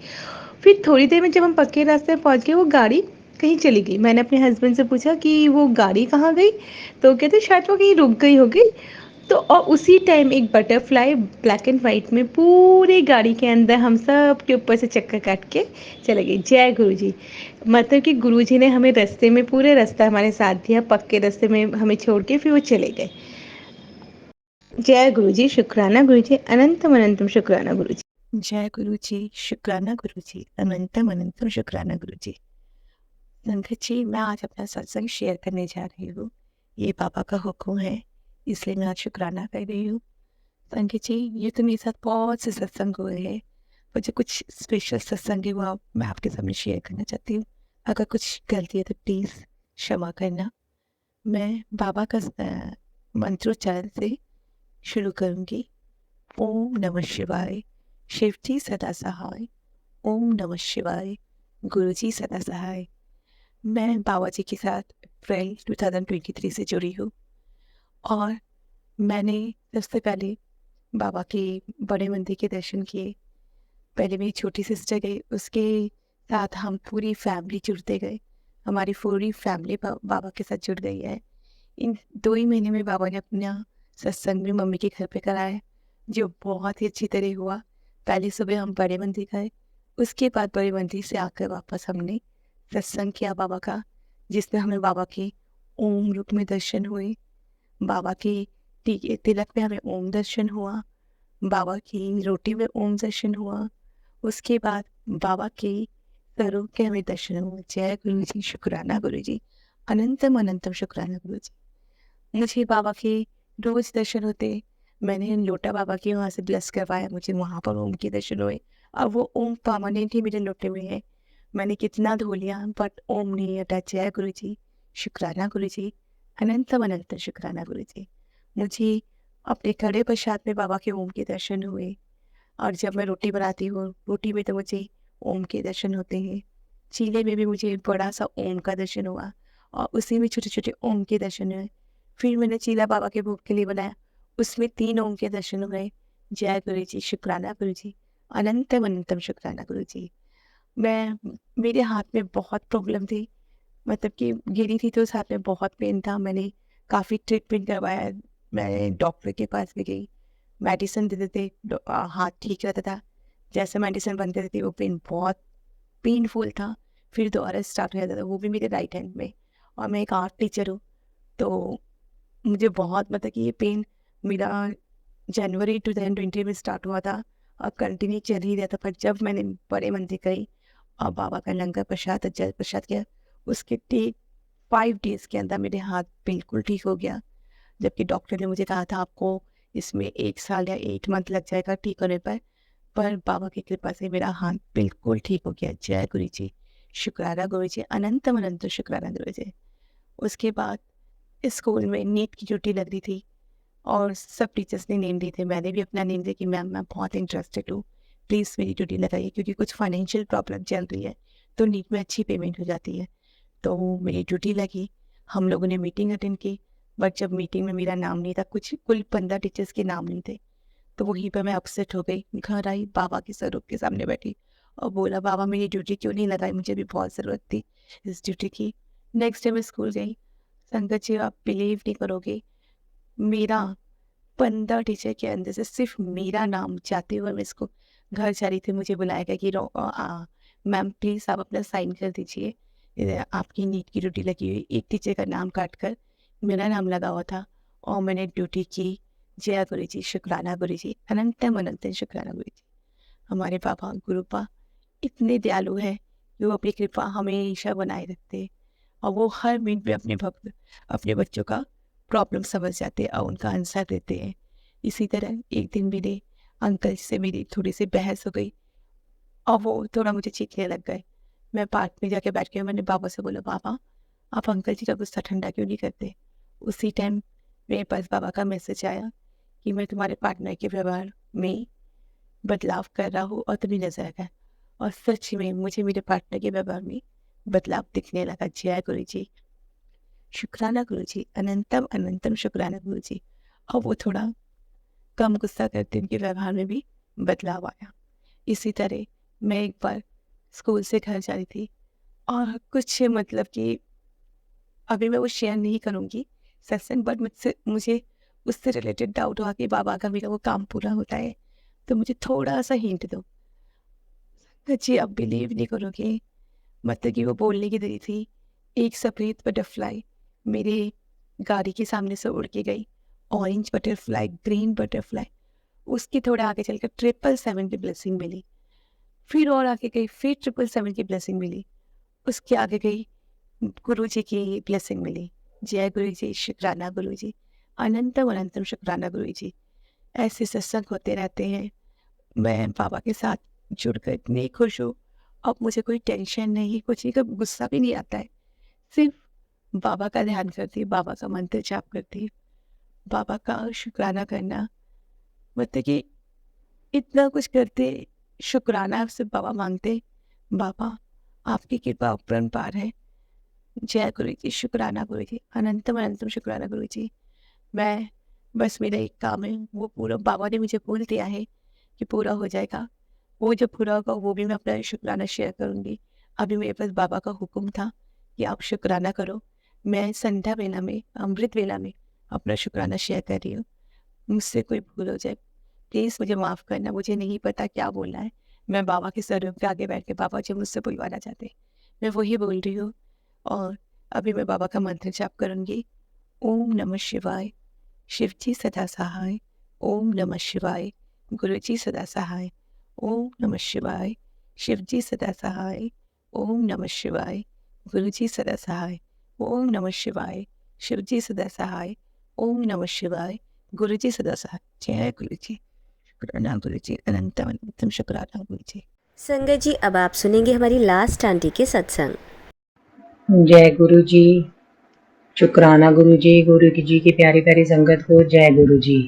फिर थोड़ी देर में जब हम पक्के रास्ते पे पहुंच गए, वो गाड़ी कहीं चली गई। मैंने अपने हस्बैंड से पूछा कि वो गाड़ी कहाँ गई, तो कहते शायद वो कहीं रुक गई होगी। तो और उसी टाइम एक बटरफ्लाई ब्लैक एंड वाइट में पूरी गाड़ी के अंदर हम सब के ऊपर से चक्कर काट के चले गई। जय गुरु जी। मतलब कि गुरु जी ने हमें रास्ते में पूरे रास्ता हमारे साथ दिया, पक्के रास्ते में हमें छोड़ के फिर वो चले गए। जय गुरु जी, शुक्राना गुरु जी, अनंतम अनंतम शुक्राना गुरु जी। जय गुरु जी, शुक्राना गुरु जी, अनंतम अनंतम शुक्राना गुरु जी। संगत जी, मैं आज अपना सत्संग शेयर करने जा रही हूँ। ये बाबा का हुक्म है, इसलिए मैं आज शुक्राना कर रही हूँ। संगत जी, ये तो मेरे साथ बहुत से सत्संग हुए हैं, पर जो कुछ स्पेशल सत्संग है वो मैं आपके सामने शेयर करना चाहती हूँ। अगर कुछ गलती है तो प्लीज़ क्षमा करना। मैं बाबा का मंत्रोच्चारण से शुरू करूँगी। ओम नमः शिवाय, शिव जी सदा सहाय। ओम नमः शिवाय, गुरु जी सदा सहाय। मैं बाबा जी के साथ अप्रैल 2023 से जुड़ी हूँ और मैंने सबसे पहले बाबा के बड़े मंदिर के दर्शन किए। पहले मेरी छोटी सिस्टर गई, उसके साथ हम पूरी फैमिली जुड़ते गए। हमारी पूरी फैमिली बाबा के साथ जुड़ गई है। इन 2 ही महीने में बाबा ने अपना सत्संग भी मम्मी के घर पे कराया, जो बहुत ही अच्छी तरह हुआ। पहले सुबह हम बड़े मंदिर गए, उसके बाद बड़े मंदिर से आकर वापस हमने सत्संग किया बाबा का, जिसमें हमें बाबा के ओम रूप में दर्शन हुए। बाबा के तिलक में हमें ओम दर्शन हुआ, बाबा की रोटी में ओम दर्शन हुआ। उसके बाद बाबा के स्वरूप के हमें दर्शन हुए। जय गुरु जी, शुक्राना गुरु जी, अनंतम अनंतम शुक्राना गुरु जी। मुझे बाबा के रोज दर्शन होते। मैंने लोटा बाबा के वहाँ से ब्लेस करवाया, मुझे वहाँ पर ओम के दर्शन हुए। अब वो ओम परमानेंट ही मेरे लोटे में है। मैंने कितना धो लिया बट ओम नहीं हटा। जय गुरु जी, शुक्राना गुरु जी, अनंतम अनंत शुक्राना गुरु जी। मुझे अपने खड़े प्रसाद में बाबा के ओम के दर्शन हुए। और जब मैं रोटी बनाती हूँ, रोटी में तो मुझे ओम के दर्शन होते हैं। चीले में भी मुझे बड़ा सा ओम का दर्शन हुआ और उसी में छोटे छोटे ओम के दर्शन हुए। फिर मैंने चीला बाबा के भोग के लिए बनाया, उसमें 3 ओम के दर्शन हुए। जय गुरु जी, शुक्राना गुरु जी, अनंतम अनंतम शुक्राना गुरु जी। मेरे हाथ में बहुत प्रॉब्लम थी, मतलब कि गिरी थी तो उस हाथ में बहुत पेन था। मैंने काफ़ी ट्रीटमेंट करवाया, मैं डॉक्टर के पास भी गई, मेडिसिन देते थे, हाथ ठीक रहता था। जैसे मेडिसिन बंद करती थी वो पेन बहुत पेनफुल था। फिर दोबारा स्टार्ट हो जाता था, वो भी मेरे राइट हैंड में। और मैं एक आर्ट टीचर हूँ, तो मुझे बहुत, मतलब कि ये पेन मेरा जनवरी 2020 में स्टार्ट हुआ था और कंटिन्यू चल ही रहा था। पर जब मैंने बड़े मंदिर गई और बाबा का लंगर प्रसाद और जल प्रसाद किया, उसके ठीक 5 डेज़ के अंदर मेरे हाथ बिल्कुल ठीक हो गया। जबकि डॉक्टर ने मुझे कहा था आपको इसमें 1 साल या 8 मंथ लग जाएगा ठीक होने पर बाबा की कृपा से मेरा हाथ बिल्कुल ठीक हो गया। जय गुरु जी, शुक्राना गुरु जी, अनंतम अनंत शुक्राना गुरु जी। उसके बाद स्कूल में नीट की ड्यूटी लग रही थी और सब टीचर्स ने नेम दिए थे। मैंने भी अपना नेम दिया कि मैम मैं बहुत इंटरेस्टेड हूँ, प्लीज़ मेरी ड्यूटी लगाइए, क्योंकि कुछ फाइनेंशियल प्रॉब्लम चल रही है तो नीट में अच्छी पेमेंट हो जाती है। तो मेरी ड्यूटी लगी, हम लोगों ने मीटिंग अटेंड की। बट जब मीटिंग में मेरा नाम नहीं था, कुल 15 टीचर्स के नाम नहीं थे, तो वहीं पर मैं अपसेट हो गई। घर आई, बाबा के स्वरूप के सामने बैठी और बोला बाबा मेरी ड्यूटी क्यों नहीं लगाई, मुझे भी बहुत ज़रूरत थी इस ड्यूटी की। नेक्स्ट डे मैं स्कूल गई। संगत जी, आप बिलीव नहीं करोगे, मेरा 15 टीचर के अंदर से सिर्फ मेरा नाम जाते हुए मैं इसको घर जा रही थी, मुझे बुलाया गया कि मैम प्लीज़ आप अपना साइन कर दीजिए, आपकी नीट की ड्यूटी लगी हुई। एक टीचर का नाम काट कर मेरा नाम लगा हुआ था और मैंने ड्यूटी की। जय गुरु जी, शुक्राना गुरु जी, अनंतम अनंत शुक्राना गुरु जी। हमारे पापा गुरुपा इतने दयालु हैं कि वो अपनी कृपा हमेशा बनाए रखते हैं और वो हर मिनट में अपने भक्त अपने बच्चों का प्रॉब्लम समझ जाते हैं और उनका आंसर देते हैं। इसी तरह एक दिन मेरे अंकल से मेरी थोड़ी सी बहस हो गई। और वो थोड़ा मुझे चीखने लग गए। मैं पार्क में जाके बैठ के मैंने पापा से बोला, पापा आप अंकल जी का गुस्सा ठंडा क्यों नहीं करते। उसी टाइम मेरे पास पापा का मैसेज आया कि मैं तुम्हारे पार्टनर के व्यवहार में बदलाव कर रहा हूँ और तुम्हें नजर आ गया। और सच में मुझे मेरे पार्टनर के व्यवहार में बदलाव दिखने लगा। जय गुरु जी, शुक्राना गुरु जी, अनंतम अनंतम शुक्राना गुरु जी। और वो थोड़ा कम गुस्सा करते उनके व्यवहार में भी बदलाव आया। इसी तरह मैं एक बार स्कूल से घर जा रही थी और कुछ मतलब कि अभी मैं वो शेयर नहीं करूँगी सत्संग, बट मुझे उससे रिलेटेड डाउट हुआ कि बाबा का मेरा वो काम पूरा होता है, तो मुझे थोड़ा सा हिंट दो। जी आप बिलीव नहीं करोगे, मतलब कि वो बोलने की देरी थी, एक सफ़ेद बटरफ्लाई मेरे गाड़ी के सामने से उड़ के गई। ऑरेंज बटरफ्लाई, ग्रीन बटरफ्लाई, उसके थोड़ा आगे चलकर 777 की ब्लेसिंग मिली। फिर और आगे गई, फिर 777 की ब्लेसिंग मिली। उसके आगे गई, गुरु जी की ब्लेसिंग मिली। जय गुरु जी, शुक्राना गुरु जी, अनंतम अनंतम शुक्राना गुरु जी। ऐसे सत्संग होते रहते हैं। मैं बाबा के साथ जुड़कर इतनी खुश हूँ। अब मुझे कोई टेंशन नहीं, कुछ नहीं, कभी गुस्सा भी नहीं आता है। सिर्फ बाबा का ध्यान करती, बाबा का मंत्र जाप करती, बाबा का शुक्राना करना, मतलब कि इतना कुछ करते, शुक्राना सिर्फ बाबा मांगते। बाबा आपकी कृपा अपरंपार है। जय गुरु जी, शुक्राना गुरु जी, अनंतम अनंतम शुक्राना गुरु जी। मैं बस मेरा एक काम है, वो पूरा बाबा ने मुझे बोल दिया है कि पूरा हो जाएगा। वो जब पूरा होगा वो भी मैं अपना शुक्राना शेयर करूँगी। अभी मेरे पास बाबा का हुक्म था कि आप शुक्राना करो। मैं संध्या वेला में, अमृत वेला में अपना शुक्राना शेयर कर रही हूँ। मुझसे कोई भूल हो जाए प्लीज़ मुझे माफ़ करना, मुझे नहीं पता क्या बोलना है। मैं बाबा के स्वरूप के आगे बैठ के बाबा जी मुझसे बुलवाना चाहते हैं, मैं वही बोल रही हूँ। और अभी मैं बाबा का मंत्र जाप करूँगी। ओम नमः शिवाय, शिव जी सदा सहाय। ओम नमः शिवाय, गुरु जी सदा सहाय। ओम नमः शिवाय, शिव जी सदा सहाय। ओम नमः शिवाय, गुरु जी सदा सहाय। ओम नमः शिवाय, शिव जी सदा सहाय। ओम नमः शिवाय, गुरु जी सदा सहाय। जय गुरु जी, शुक्राना गुरु जी, अनंतम अनंतम शुक्राना गुरु जी। संगत जी, अब आप सुनेंगे हमारी लास्ट आंटी के सत्संग। जय गुरु जी, शुक्राना गुरु जी की प्यारी प्यारी संगत को जय गुरु जी।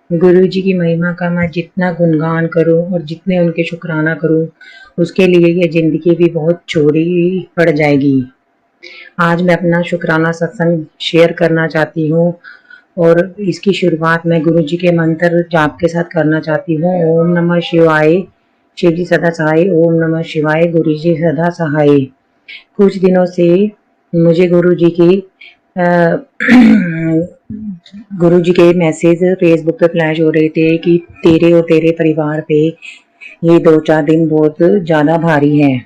गुरु जी की महिमा का मैं जितना गुणगान करूं और जितने उनके शुक्राना करूं, उसके लिए ये जिंदगी भी बहुत चौड़ी पड़ जाएगी। आज मैं अपना शुक्राना सत्संग शेयर करना चाहती हूँ और इसकी शुरुआत मैं गुरु जी के मंत्र जाप के साथ करना चाहती हूँ। ओम नमः शिवाय, शिव जी सदा सहाय। ओम नमः शिवाय, गुरु जी सदा सहाय। कुछ दिनों से मुझे गुरु जी की गुरु जी के मैसेज फेसबुक पे फ्लैश हो रहे थे कि तेरे और तेरे परिवार पे ये 2-4 दिन बहुत ज़्यादा भारी है।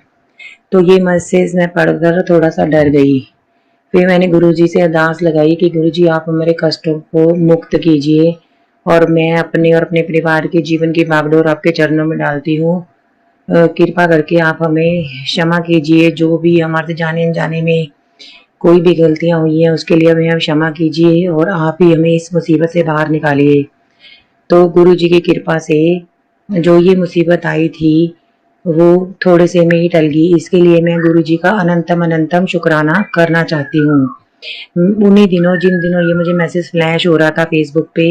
तो ये मैसेज मैं पढ़कर थोड़ा सा डर गई। फिर मैंने गुरु जी से अरदास लगाई कि गुरु जी आप हमारे कष्टों को मुक्त कीजिए और मैं अपने और अपने परिवार के जीवन की भागदौड़ आपके चरणों में डालती हूँ। कृपा करके आप हमें क्षमा कीजिए, जो भी हमारे जाने अनजाने में कोई भी गलतियां हुई हैं उसके लिए हमें क्षमा कीजिए और आप ही हमें इस मुसीबत से बाहर निकालिए। तो गुरु जी की कृपा से जो ये मुसीबत आई थी वो थोड़े से में ही टल गई। इसके लिए मैं गुरु जी का अनंतम अनंतम शुक्राना करना चाहती हूँ। उन्हीं दिनों, जिन दिनों ये मुझे मैसेज फ्लैश हो रहा था फेसबुक पे,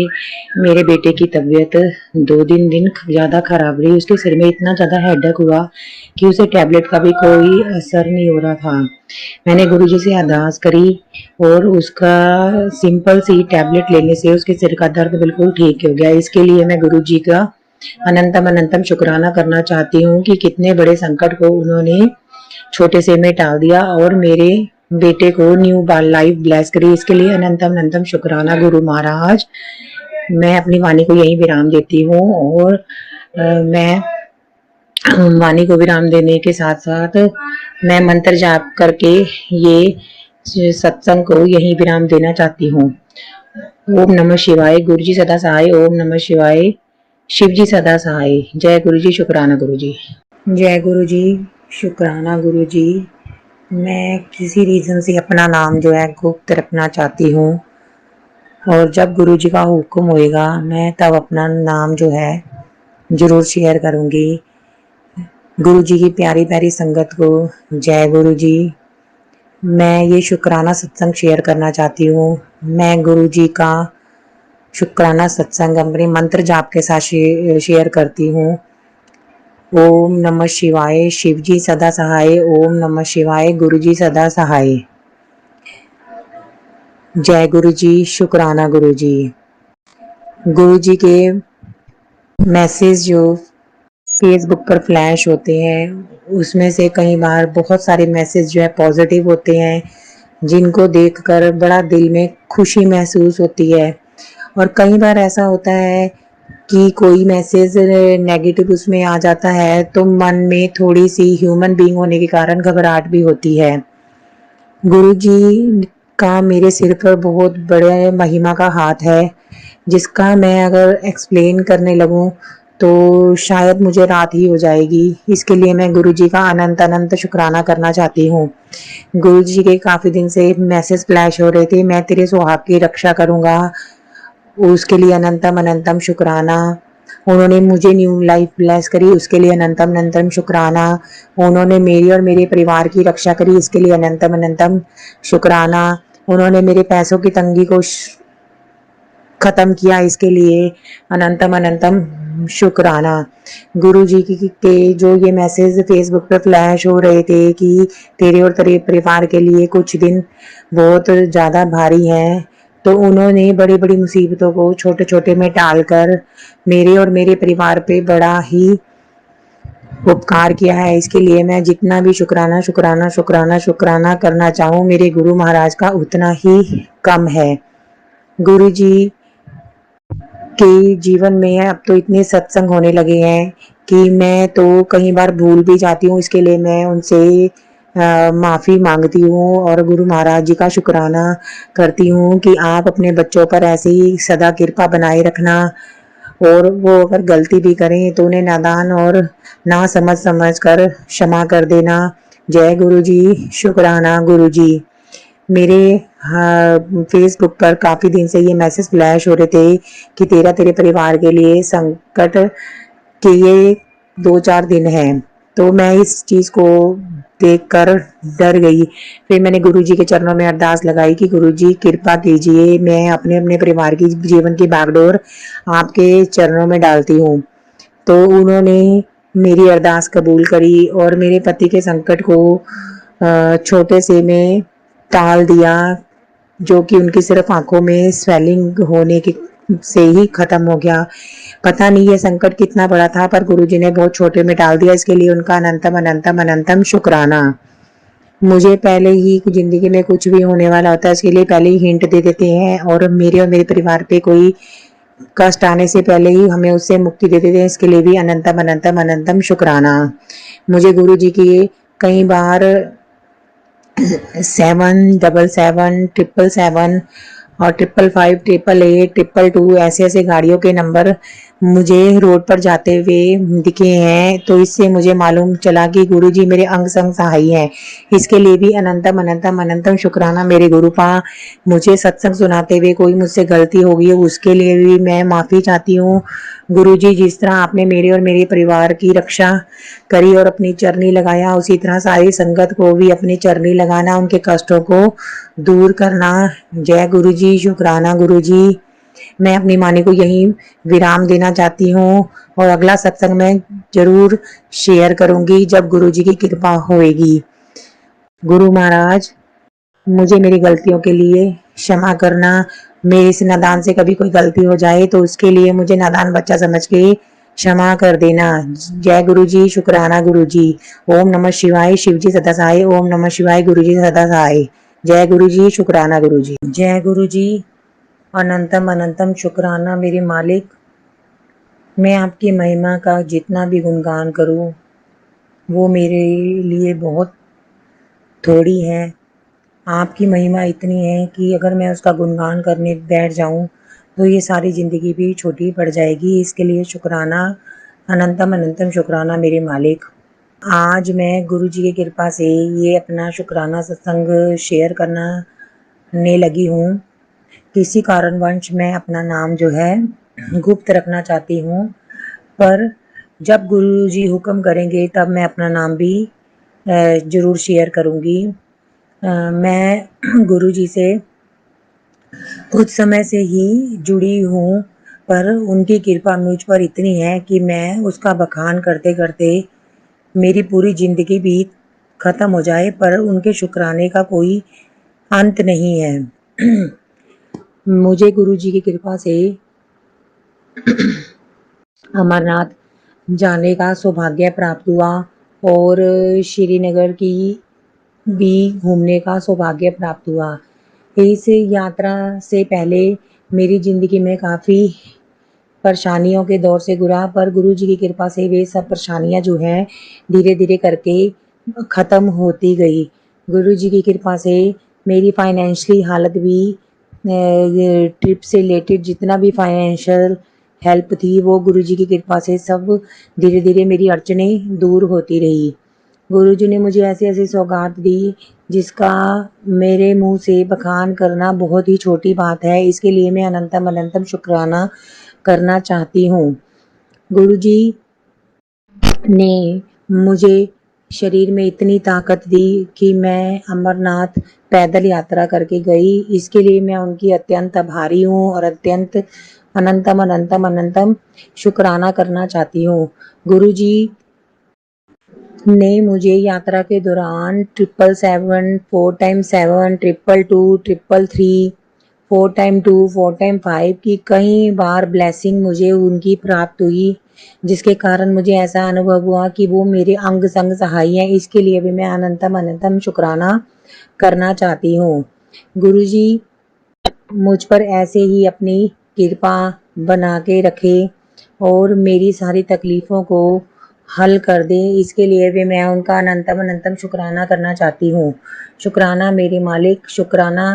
मेरे बेटे की तबीयत 2-3 दिन ज़्यादा खराब रही। उसके सिर में इतना ज़्यादा हेडेक हुआ कि उसे टैबलेट का भी कोई असर नहीं हो रहा था। मैंने गुरुजी से अरदास करी और उसका सिंपल सी टैबलेट लेने से उसके सिर का दर्द बिल्कुल ठीक हो गया। इसके लिए मैं गुरुजी का अनंतम अनंतम शुक्राना करना चाहती हूँ कि कितने बड़े संकट को उन्होंने छोटे से में टाल दिया और मेरे बेटे को न्यू लाइफ ब्लेस करी। इसके लिए अनंतम अनंतम शुक्राना गुरु महाराज। मैं अपनी वाणी को यहीं विराम देती हूँ और मैं वाणी को विराम देने के साथ साथ मैं मंत्र जाप करके ये सत्संग को यहीं विराम देना चाहती हूँ। ओम नमः शिवाय, गुरु जी सदा सहाय। ओम नमः शिवाय, शिव जी सदा सहाय। जय गुरु जी, शुक्राना गुरु जी। जय गुरु जी, शुक्राना गुरु जी। मैं किसी रीज़न से अपना नाम जो है गुप्त रखना चाहती हूँ और जब गुरु जी का हुक्म होएगा मैं तब अपना नाम जो है ज़रूर शेयर करूँगी। गुरु जी की प्यारी प्यारी संगत को जय गुरु जी। मैं ये शुक्राना सत्संग शेयर करना चाहती हूँ। मैं गुरु जी का शुक्राना सत्संग अपने मंत्र जाप के साथ शेयर करती हूँ। ओम नमः शिवाय, शिव जी सदा सहाय। ओम नमः शिवाय, गुरु जी सदा सहाय। जय गुरु जी, शुक्राना गुरु जी। गुरु जी के मैसेज जो फेसबुक पर फ्लैश होते हैं उसमें से कई बार बहुत सारे मैसेज जो है पॉजिटिव होते हैं, जिनको देखकर बड़ा दिल में खुशी महसूस होती है। और कई बार ऐसा होता है कि कोई मैसेज नेगेटिव उसमें आ जाता है तो मन में थोड़ी सी ह्यूमन बीइंग होने के कारण घबराहट भी होती है। गुरु जी का मेरे सिर पर बहुत बड़े महिमा का हाथ है, जिसका मैं अगर एक्सप्लेन करने लगूं तो शायद मुझे रात ही हो जाएगी। इसके लिए मैं गुरु जी का अनंत अनंत शुक्राना करना चाहती हूँ। गुरु जी के काफी दिन से मैसेज फ्लैश हो रहे थे, मैं तेरे सुहाग की रक्षा करूंगा, उसके लिए अनंतम अनंतम शुक्राना। उन्होंने मुझे न्यू लाइफ ब्लेस करी, उसके लिए अनंतम अनंतम शुक्राना। उन्होंने मेरी और मेरे परिवार की रक्षा करी, इसके लिए अनंतम अनंतम शुक्राना। उन्होंने मेरे पैसों की तंगी को खत्म किया, इसके लिए अनंतम अनंतम शुक्राना। गुरु जी के जो ये मैसेज फेसबुक पे फ्लैश हो रहे थे कि तेरे और तेरे परिवार के लिए कुछ दिन बहुत ज़्यादा भारी हैं, तो उन्होंने बड़ी बड़ी मुसीबतों को छोटे छोटे में टालकर मेरे और मेरे परिवार पे बड़ा ही उपकार किया है। इसके लिए मैं जितना भी शुक्राना शुक्राना शुक्राना शुक्राना करना चाहूँ मेरे गुरु महाराज का उतना ही कम है। गुरु जी के जीवन में अब तो इतने सत्संग होने लगे हैं कि मैं तो कई बार भूल भी जाती हूँ। इसके लिए मैं उनसे माफ़ी मांगती हूँ और गुरु महाराज जी का शुक्राना करती हूँ कि आप अपने बच्चों पर ऐसे ही सदा कृपा बनाए रखना, और वो अगर गलती भी करें तो उन्हें नादान और ना समझ कर क्षमा कर देना। जय गुरु जी, शुक्राना गुरु जी। मेरे फेसबुक पर काफ़ी दिन से ये मैसेज फ्लैश हो रहे थे कि तेरे परिवार के लिए संकट के ये 2-4 दिन हैं। तो मैं इस चीज़ को देखकर डर गई। फिर मैंने गुरुजी के चरणों में अरदास लगाई कि गुरुजी कृपा कीजिए, मैं अपने अपने परिवार की जीवन की बागडोर आपके चरणों में डालती हूँ। तो उन्होंने मेरी अरदास कबूल करी और मेरे पति के संकट को छोटे से में टाल दिया, जो कि उनकी सिर्फ आंखों में स्वेलिंग होने के से ही खत्म हो गया। पता नहीं ये संकट कितना बड़ा था, पर गुरुजी ने बहुत छोटे में टाल दिया। इसके लिए उनका अनंतम अनंतम अनंतम शुक्राना। मुझे पहले ही जिंदगी में कुछ भी होने वाला होता है इसके लिए पहले ही हिंट दे देते हैं, और मेरे और मेरे परिवार पे कोई कष्ट आने से पहले ही हमें उससे मुक्ति दे देते हैं। इसके लिए भी अनंतम अनंतम अनंतम शुक्राना। मुझे गुरु जी की कई बार 777 और 555, 888, 222 ऐसे ऐसे गाड़ियों के नंबर मुझे रोड पर जाते हुए दिखे हैं, तो इससे मुझे मालूम चला कि गुरु जी मेरे अंग संग सहाई हैं। इसके लिए भी अनंतम अनंतम अनंतम शुक्राना मेरे गुरुपा। मुझे सत्संग सुनाते हुए कोई मुझसे गलती हो गई उसके लिए भी मैं माफ़ी चाहती हूँ। गुरु जी जिस तरह आपने मेरे और मेरे परिवार की रक्षा करी और अपनी चरनी लगाया, उसी तरह सारी संगत को भी अपनी चरनी लगाना, उनके कष्टों को दूर करना। जय गुरु जी, शुक्राना गुरु जी। मैं अपनी वाणी को यहीं विराम देना चाहती हूँ और अगला सत्संग मैं जरूर शेयर करूंगी जब गुरु जी की कृपा होएगी। गुरु महाराज मुझे मेरी गलतियों के लिए क्षमा करना। मेरे से नादान से कभी कोई गलती हो जाए तो उसके लिए मुझे नादान बच्चा समझ के क्षमा कर देना। जय गुरु जी, शुक्राना गुरु जी। ओम नमः शिवाय, शिव जी सदा सहाय। ओम नमः शिवाय, गुरु जी सदा सहाय। जय गुरु जी, शुक्राना गुरु जी। जय गुरु जी, अनंतम अनंतम शुक्राना मेरे मालिक। मैं आपकी महिमा का जितना भी गुणगान करूं वो मेरे लिए बहुत थोड़ी है। आपकी महिमा इतनी है कि अगर मैं उसका गुणगान करने बैठ जाऊं तो ये सारी ज़िंदगी भी छोटी पड़ जाएगी। इसके लिए शुक्राना, अनंतम अनंतम शुक्राना मेरे मालिक। आज मैं गुरु जी की कृपा से ये अपना शुक्राना सत्संग शेयर करने लगी हूँ। किसी कारणवश मैं अपना नाम जो है गुप्त रखना चाहती हूँ, पर जब गुरु जी हुक्म करेंगे तब मैं अपना नाम भी ज़रूर शेयर करूँगी। मैं गुरु जी से कुछ समय से ही जुड़ी हूँ, पर उनकी कृपा मुझ पर इतनी है कि मैं उसका बखान करते-करते मेरी पूरी ज़िंदगी भी ख़त्म हो जाए, पर उनके शुक्राने का कोई अंत नहीं है। मुझे गुरु जी की कृपा से अमरनाथ जाने का सौभाग्य प्राप्त हुआ और श्रीनगर की भी घूमने का सौभाग्य प्राप्त हुआ। इस यात्रा से पहले मेरी ज़िंदगी में काफ़ी परेशानियों के दौर से गुज़रा, पर गुरु जी की कृपा से वे सब परेशानियाँ जो हैं धीरे-धीरे करके ख़त्म होती गई। गुरु जी की कृपा से मेरी फाइनेंशियली हालत भी ये ट्रिप से रिलेटेड जितना भी फाइनेंशियल हेल्प थी वो गुरु जी की कृपा से सब धीरे-धीरे मेरी अड़चनें दूर होती रही। गुरु जी ने मुझे ऐसी-ऐसी सौगात दी जिसका मेरे मुँह से बखान करना बहुत ही छोटी बात है। इसके लिए मैं अनंतम अनंतम शुक्राना करना चाहती हूँ। गुरु जी ने मुझे शरीर में इतनी ताकत दी कि मैं अमरनाथ पैदल यात्रा करके गई। इसके लिए मैं उनकी अत्यंत आभारी हूँ और अत्यंत अनंतम अनंतम अनंतम शुक्राना करना चाहती हूँ। गुरु जी ने मुझे यात्रा के दौरान 777, 4x7, 222, 333, 4x2, 4x5 की कई बार ब्लेसिंग मुझे उनकी प्राप्त हुई, जिसके कारण मुझे ऐसा अनुभव हुआ कि वो मेरे अंग संग सहाय हैं। इसके लिए भी मैं अनंतम अनंतम शुक्राना करना चाहती हूँ। गुरु जी मुझ पर ऐसे ही अपनी कृपा बना के रखे और मेरी सारी तकलीफ़ों को हल कर दे। इसके लिए भी मैं उनका अनंतम अनंतम शुक्राना करना चाहती हूँ। शुक्राना मेरे मालिक, शुक्राना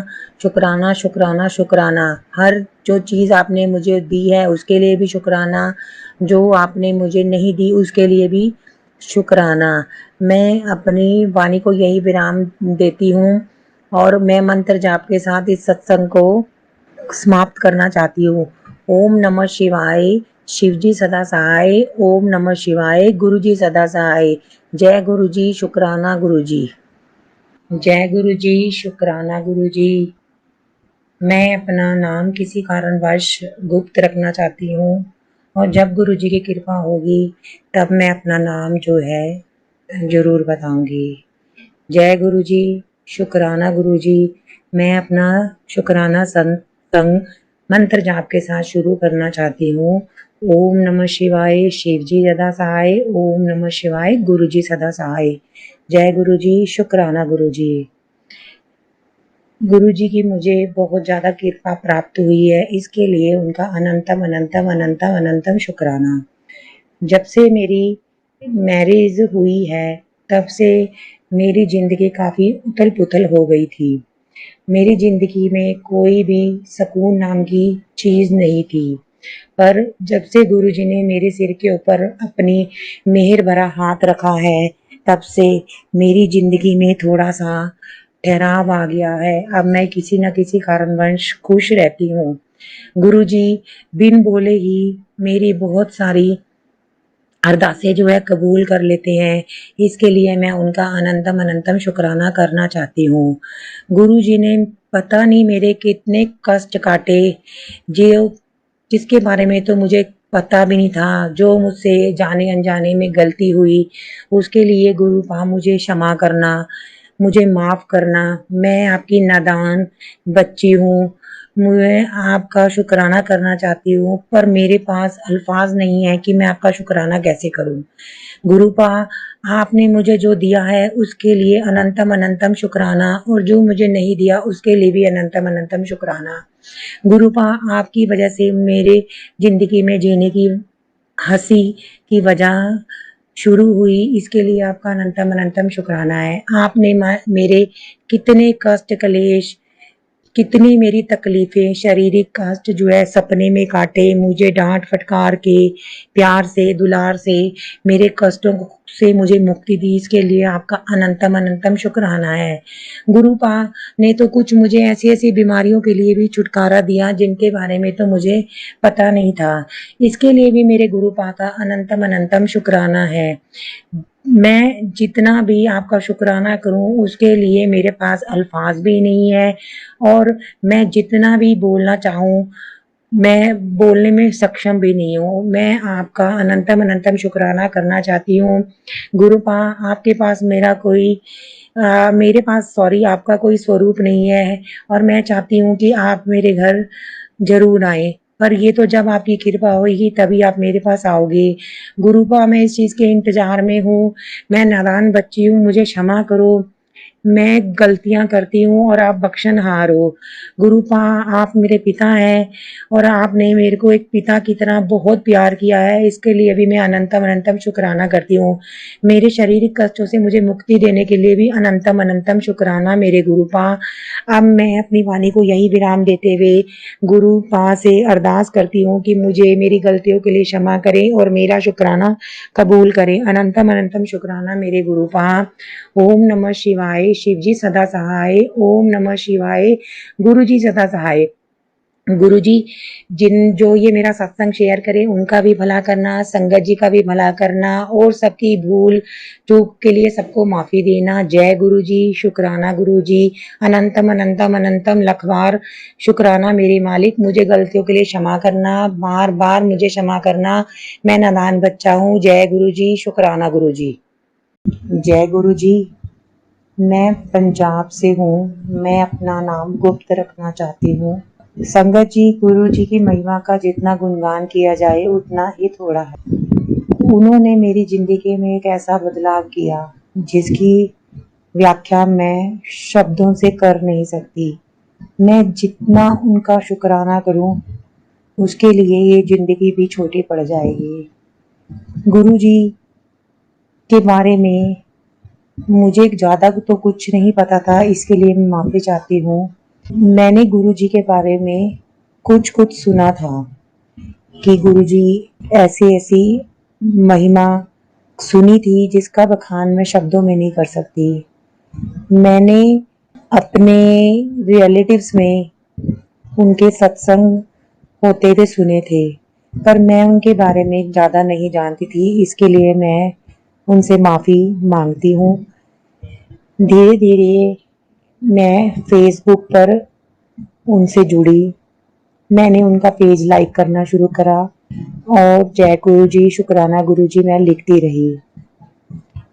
शुक्राना शुक्राना शुक्राना। हर जो चीज़ आपने मुझे दी है उसके लिए भी शुक्राना, जो आपने मुझे नहीं दी उसके लिए भी शुक्राना। मैं अपनी वाणी को यही विराम देती हूँ और मैं मंत्र जाप के साथ इस सत्संग को समाप्त करना चाहती हूँ। ओम नमः शिवाय, शिव जी सदा सहाय। ओम नमः शिवाय, गुरु जी सदा सहाय। जय गुरु जी, शुक्राना गुरु जी। जय गुरु जी, शुक्राना गुरु जी। मैं अपना नाम किसी कारणवश गुप्त रखना चाहती हूँ और जब गुरु जी की कृपा होगी तब मैं अपना नाम जो है ज़रूर बताऊंगी। जय गुरु जी, शुक्राना गुरु जी। मैं अपना शुक्राना संग मंत्र जाप के साथ शुरू करना चाहती हूँ। ओम नमः शिवाय, शिव जी सदा सहाय। ओम नमः शिवाय, गुरु जी सदा सहाय। जय गुरु जी, शुक्राना गुरु जी। गुरु जी की मुझे बहुत ज़्यादा कृपा प्राप्त हुई है, इसके लिए उनका अनंतम अनंतम अनंतम अनंतम शुक्राना। जब से मेरी मैरिज हुई है तब से मेरी ज़िंदगी काफ़ी उथल-पुथल हो गई थी। मेरी ज़िंदगी में कोई भी सुकून नाम की चीज़ नहीं थी, पर जब से गुरु जी ने मेरे सिर के ऊपर अपनी मेहर भरा हाथ रखा है, तब से मेरी ज़िंदगी में थोड़ा-सा ठहराव आ गया है। अब मैं किसी न किसी कारणवश खुश रहती हूँ। गुरु जी बिन बोले ही मेरी बहुत सारी अरदासें जो है कबूल कर लेते हैं। इसके लिए मैं उनका अनंतम अनंतम शुक्राना करना चाहती हूँ। गुरु जी ने पता नहीं मेरे कितने कष्ट काटे, जो जिसके बारे में तो मुझे पता भी नहीं था। जो मुझसे जाने अनजाने में गलती हुई उसके लिए गुरु पा मुझे क्षमा करना, मुझे माफ़ करना। मैं आपकी नादान बच्ची हूँ, मैं आपका शुक्राना करना चाहती हूँ, पर मेरे पास अल्फाज नहीं है कि मैं आपका शुक्राना कैसे करूँ। गुरुपा आपने मुझे जो दिया है उसके लिए अनंतम अनंतम शुक्राना और जो मुझे नहीं दिया उसके लिए भी अनंतम अनंतम शुक्राना। गुरुपा आपकी वजह से मेरे ज़िंदगी में जीने की हँसी की वजह शुरू हुई, इसके लिए आपका अनंतम अनंतम शुक्राना है। आपने मेरे कितने कष्ट कलेश कितनी मेरी तकलीफें, शारीरिक कष्ट जो है सपने में काटे, मुझे डांट फटकार के प्यार से दुलार से मेरे कष्टों से मुझे मुक्ति दी, इसके लिए आपका अनंतम अनंतम शुक्राना है। गुरु पा ने तो कुछ मुझे ऐसी ऐसी बीमारियों के लिए भी छुटकारा दिया जिनके बारे में तो मुझे पता नहीं था, इसके लिए भी मेरे गुरु पा का अनंतम अनंतम शुक्राना है। मैं जितना भी आपका शुक्राना करूं उसके लिए मेरे पास अल्फाज भी नहीं है, और मैं जितना भी बोलना चाहूं मैं बोलने में सक्षम भी नहीं हूँ। मैं आपका अनंतम अनंतम शुक्राना करना चाहती हूँ। गुरुपा आपके पास मेरे पास आपका कोई स्वरूप नहीं है, और मैं चाहती हूँ कि आप मेरे घर जरूर आए, पर ये तो जब आपकी कृपा होगी तभी आप मेरे पास आओगे। गुरुपा मैं इस चीज के इंतजार में हूँ। मैं नादान बच्ची हूँ, मुझे क्षमा करो। मैं गलतियां करती हूँ और आप बख्शनहार हो। गुरुपा आप मेरे पिता हैं, और आपने मेरे को एक पिता की तरह बहुत प्यार किया है, इसके लिए भी मैं अनंतम अनंतम शुक्राना करती हूँ। मेरे शारीरिक कष्टों से मुझे मुक्ति देने के लिए भी अनंतम अनंतम शुक्राना मेरे गुरुपा। अब मैं अपनी वाणी को यही विराम देते हुए गुरुपा से अरदास करती हूँ कि मुझे मेरी गलतियों के लिए क्षमा करें और मेरा शुक्राना कबूल करें। अनंतम अनंतम शुक्राना मेरे गुरुपा। ओम नमः शिवाय। शिव जी सदा सहाय। ओम नमः शिवाय। गुरु जी सदा सहाय। गुरु जी जो ये मेरा सत्संग शेयर करें उनका भी भला करना, संगत जी का भी भला करना, और सबकी भूल चूक के लिए सबको माफी देना। जय गुरु जी। शुक्राना गुरु जी। अनंतम अनंतम अनंतम लखवार शुक्राना मेरे मालिक, मुझे गलतियों के लिए क्षमा करना, बार बार मुझे क्षमा करना, मैं नादान बच्चा हूँ। जय गुरु जी। शुक्राना गुरु जी। जय गुरु जी। मैं पंजाब से हूँ। मैं अपना नाम गुप्त रखना चाहती हूँ। संगत जी, गुरु जी की महिमा का जितना गुणगान किया जाए उतना ही थोड़ा है। उन्होंने मेरी जिंदगी में एक ऐसा बदलाव किया जिसकी व्याख्या मैं शब्दों से कर नहीं सकती। मैं जितना उनका शुक्राना करूं उसके लिए ये जिंदगी भी छोटी पड़ जाएगी। गुरु जी के बारे में मुझे ज़्यादा तो कुछ नहीं पता था, इसके लिए मैं माफ़ी चाहती हूँ। मैंने गुरु जी के बारे में कुछ कुछ सुना था कि गुरु जी ऐसी ऐसी महिमा सुनी थी जिसका बखान मैं शब्दों में नहीं कर सकती। मैंने अपने रिलेटिव्स में उनके सत्संग होते हुए सुने थे, पर मैं उनके बारे में ज़्यादा नहीं जानती थी, इसके लिए मैं उनसे माफ़ी मांगती हूँ। धीरे धीरे मैं फेसबुक पर उनसे जुड़ी, मैंने उनका पेज लाइक करना शुरू करा, और जय गुरु जी, शुक्राना गुरु जी मैं लिखती रही।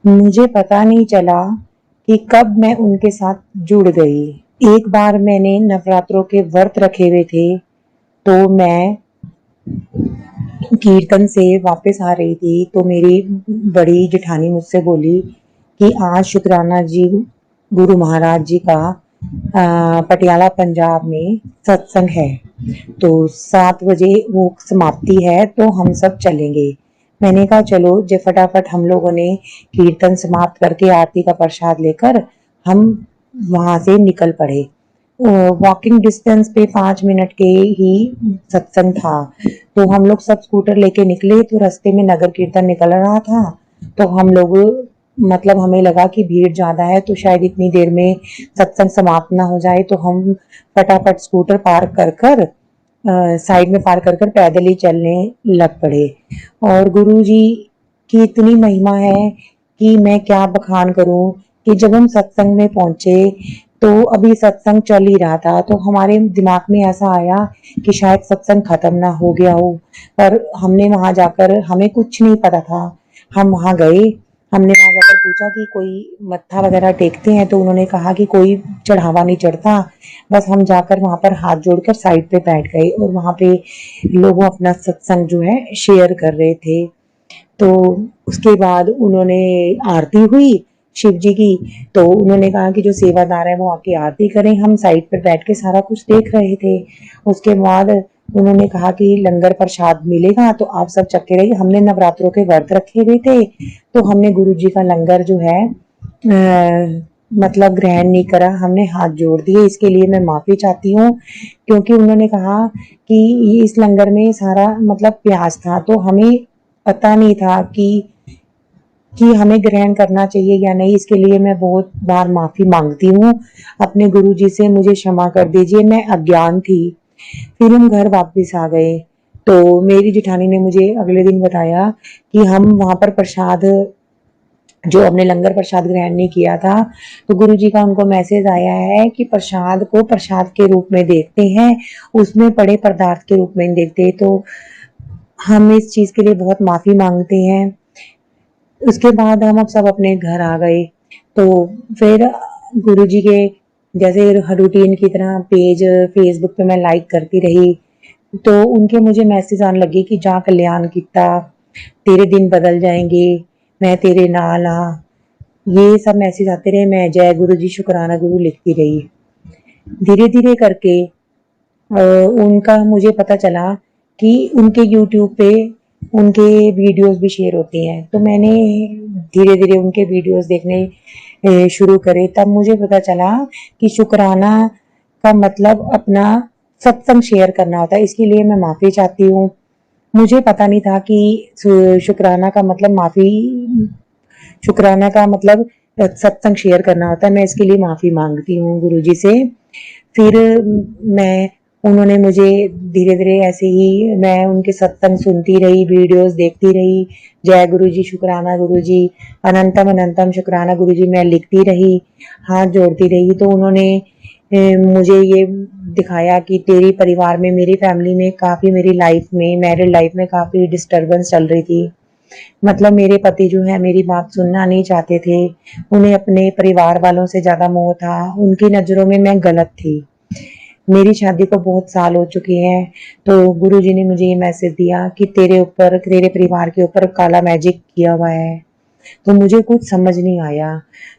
मुझे पता नहीं चला कि कब मैं उनके साथ जुड़ गई। एक बार मैंने नवरात्रों के व्रत रखे हुए थे, तो मैं कीर्तन से वापस आ रही थी, तो मेरी बड़ी जेठानी मुझसे बोली कि आज शुक्राना जी गुरु महाराज जी का पटियाला पंजाब में सत्संग है, तो 7 बजे वो समाप्ति है, तो हम सब चलेंगे। मैंने कहा चलो। जो फटाफट हम लोगों ने कीर्तन समाप्त करके आरती का प्रसाद लेकर हम वहां से निकल पड़े। वॉकिंग डिस्टेंस पे 5 मिनट के ही सत्संग था, तो हम लोग सब स्कूटर लेके निकले, तो रास्ते में नगर कीर्तन निकल रहा था, तो हम लोग हमें लगा कि भीड़ ज्यादा है तो शायद इतनी देर में सत्संग समाप्त ना हो जाए, तो हम फटाफट स्कूटर पार्क कर साइड में पार्क कर पैदल ही चलने लग पड़े। और गुरु जी की इतनी महिमा है कि मैं क्या बखान करूं, कि जब हम सत्संग में पहुंचे तो अभी सत्संग चल ही रहा था, तो हमारे दिमाग में ऐसा आया कि शायद सत्संग खत्म ना हो गया हो, पर हमने वहां जाकर, हमें कुछ नहीं पता था, हम वहां गए, हमने वहां जाकर पूछा कि कोई मत्था वगैरह टेकते हैं, तो उन्होंने कहा कि कोई चढ़ावा नहीं चढ़ता। बस हम जाकर वहां पर हाथ जोड़कर साइड पे बैठ गए, और वहां पे लोग अपना सत्संग जो है शेयर कर रहे थे। तो उसके बाद उन्होंने आरती हुई शिव जी की, तो उन्होंने कहा कि जो सेवादार है वो आके आरती करें। हम साइड पर बैठ के सारा कुछ देख रहे थे। उसके बाद उन्होंने कहा कि लंगर प्रसाद मिलेगा, तो आप सब चक्के रहिए। हमने नवरात्रों के व्रत रखे हुए थे, तो हमने गुरु जी का लंगर जो है मतलब ग्रहण नहीं करा, हमने हाथ जोड़ दिए। इसके लिए मैं माफी चाहती हूँ, क्योंकि उन्होंने कहा कि इस लंगर में सारा मतलब प्याज था, तो हमें पता नहीं था कि हमें ग्रहण करना चाहिए या नहीं। इसके लिए मैं बहुत बार माफी मांगती हूँ अपने गुरुजी से, मुझे क्षमा कर दीजिए, मैं अज्ञान थी। फिर हम घर वापस आ गए, तो मेरी जेठानी ने मुझे अगले दिन बताया कि हम वहां पर प्रसाद, जो हमने लंगर प्रसाद ग्रहण नहीं किया था, तो गुरुजी का उनको मैसेज आया है कि प्रसाद को प्रसाद के रूप में देखते हैं, उसमें पड़े पदार्थ के रूप में नहीं देखते। तो हम इस चीज के लिए बहुत माफी मांगते हैं। उसके बाद हम सब अपने घर आ गए। तो फिर गुरुजी के जैसे रूटीन की तरह पेज फेसबुक पे मैं लाइक करती रही, तो उनके मुझे मैसेज आने लगे कि जा कल्याण किता, तेरे दिन बदल जाएंगे, मैं तेरे नाल आ। ये सब मैसेज आते रहे, मैं जय गुरु जी शुक्राना गुरु लिखती रही। धीरे धीरे करके उनका मुझे पता चला कि उनके यूट्यूब पे उनके वीडियोस भी शेयर होती हैं, तो मैंने धीरे धीरे उनके वीडियोस देखने शुरू करे। तब मुझे पता चला कि शुक्राना का मतलब अपना सत्संग शेयर करना होता है। इसके लिए मैं माफी चाहती हूँ। मुझे पता नहीं था कि शुक्राना का मतलब शुक्राना का मतलब सत्संग शेयर करना होता है। मैं इसके लिए माफी मांगती हूँ गुरुजी से। फिर मैं उन्होंने मुझे धीरे धीरे ऐसे ही मैं उनके सत्संग सुनती रही, वीडियोस देखती रही। जय गुरु जी शुक्राना गुरु जी, अनंतम अनंतम शुक्राना गुरु जी, मैं लिखती रही, हाथ जोड़ती रही। तो उन्होंने मुझे ये दिखाया कि तेरी परिवार में, मेरी फैमिली में काफी, मेरी लाइफ में, मैरिड लाइफ में काफी डिस्टरबेंस चल रही थी। मतलब मेरे पति जो है मेरी बात सुनना नहीं चाहते थे, उन्हें अपने परिवार वालों से ज्यादा मोह था, उनकी नजरों में मैं गलत थी। मेरी शादी को बहुत साल हो चुके हैं। तो गुरुजी ने मुझे ये मैसेज दिया कि तेरे ऊपर, तेरे परिवार के ऊपर काला मैजिक किया हुआ है। तो मुझे कुछ समझ नहीं आया।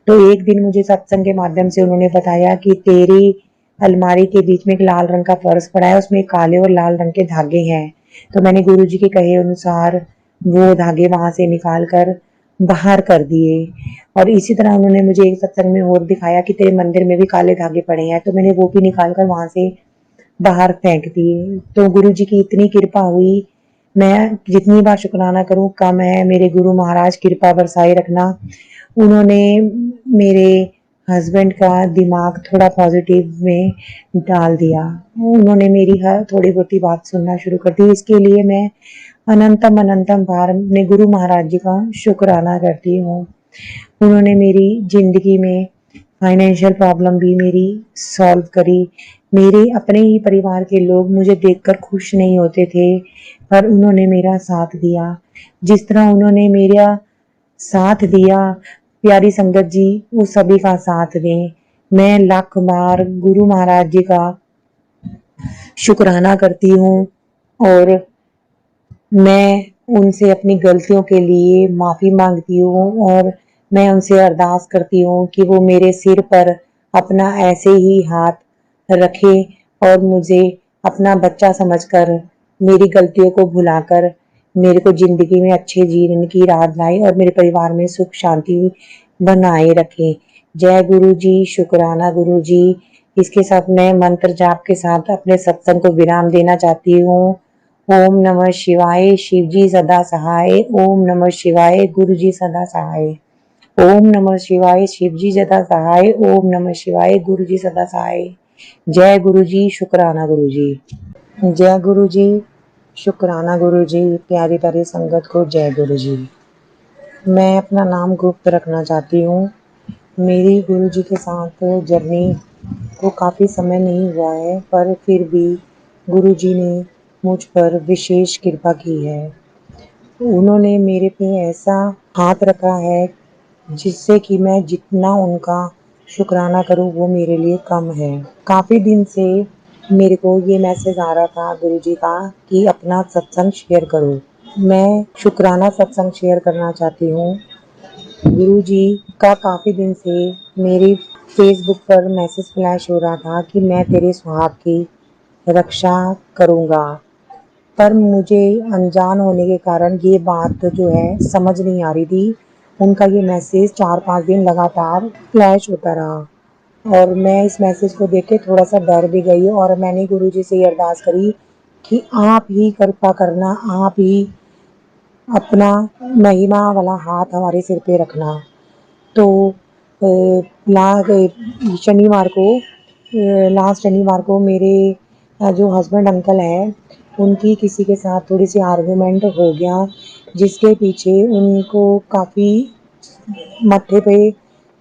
तो एक दिन मुझे सत्संग के माध्यम से उन्होंने बताया कि तेरी अलमारी के बीच में एक लाल रंग का पर्स पड़ा है, उसमें काले और लाल रंग के धागे हैं। तो मैंने गुरुजी के कहे अनुसार वो धागे वहां से निकाल कर बाहर कर दिए। और इसी तरह उन्होंने मुझे एक सत्संग में और दिखाया कि तेरे मंदिर में भी काले धागे पड़े हैं, तो मैंने वो भी निकाल कर वहां से बाहर फेंक दिए। तो गुरु जी की इतनी कृपा हुई, मैं जितनी बार शुक्राना करूं कम है। मेरे गुरु महाराज कृपा बरसाए रखना। उन्होंने मेरे हस्बैंड का दिमाग थोड़ा पॉजिटिव में डाल दिया। उन्होंने मेरी हर थोड़ी बहुती बात सुनना शुरू कर दी। इसके लिए मैं अनंतम अनंतम बार अपने गुरु महाराज जी का शुक्राना करती हूँ। उन्होंने मेरी जिंदगी में फाइनेंशियल प्रॉब्लम भी मेरी सॉल्व करी। मेरे अपने ही परिवार के लोग मुझे देखकर खुश नहीं होते थे, पर उन्होंने मेरा साथ दिया। जिस तरह उन्होंने मेरा साथ दिया, प्यारी संगत जी वो सभी का साथ दें। मैं लाख बार गुरु महाराज जी का शुक्राना करती हूँ, और मैं उनसे अपनी गलतियों के लिए माफी मांगती हूँ, और मैं उनसे अरदास करती हूँ कि वो मेरे सिर पर अपना ऐसे ही हाथ रखे और मुझे अपना बच्चा समझकर मेरी गलतियों को भुलाकर मेरे को जिंदगी में अच्छे जीवन की राह लाए और मेरे परिवार में सुख शांति बनाए रखे। जय गुरु जी शुक्राना गुरु जी। इसके साथ मैं मंत्र जाप के साथ अपने सत्संग को विराम देना चाहती हूँ। ओम नमः शिवाय, शिव जी सदा सहाय। ओम नमः शिवाय, गुरु जी सदा सहाय। ओम नमः शिवाय, शिव जी सदा सहाय। ओम नमः शिवाय, गुरु जी सदा सहाय। जय गुरु जी शुक्राना गुरु जी। जय गुरु जी शुक्राना गुरु जी। प्यारी प्यारी संगत को जय गुरु जी। मैं अपना नाम गुप्त रखना चाहती हूँ। मेरी गुरु जी के साथ जर्नी को काफ़ी समय नहीं हुआ है, पर फिर भी गुरु जी ने मुझ पर विशेष कृपा की है। उन्होंने मेरे पे ऐसा हाथ रखा है जिससे कि मैं जितना उनका शुक्राना करूं वो मेरे लिए कम है। काफ़ी दिन से मेरे को ये मैसेज आ रहा था गुरुजी का कि अपना सत्संग शेयर करो। मैं शुक्राना सत्संग शेयर करना चाहती हूँ। गुरुजी का काफ़ी दिन से मेरी फेसबुक पर मैसेज फ्लैश हो रहा था कि मैं तेरे सुहाग की रक्षा करूँगा, पर मुझे अनजान होने के कारण ये बात जो है समझ नहीं आ रही थी। उनका ये मैसेज 4-5 दिन लगातार फ्लैश होता रहा और मैं इस मैसेज को देख के थोड़ा सा डर भी गई और मैंने गुरुजी से ये अरदास करी कि आप ही कृपा करना, आप ही अपना महिमा वाला हाथ हमारे सिर पे रखना। तो लास्ट शनिवार को मेरे जो हस्बैंड अंकल हैं उनकी किसी के साथ थोड़ी सी आर्गुमेंट हो गया, जिसके पीछे उनको काफ़ी मत्थे पे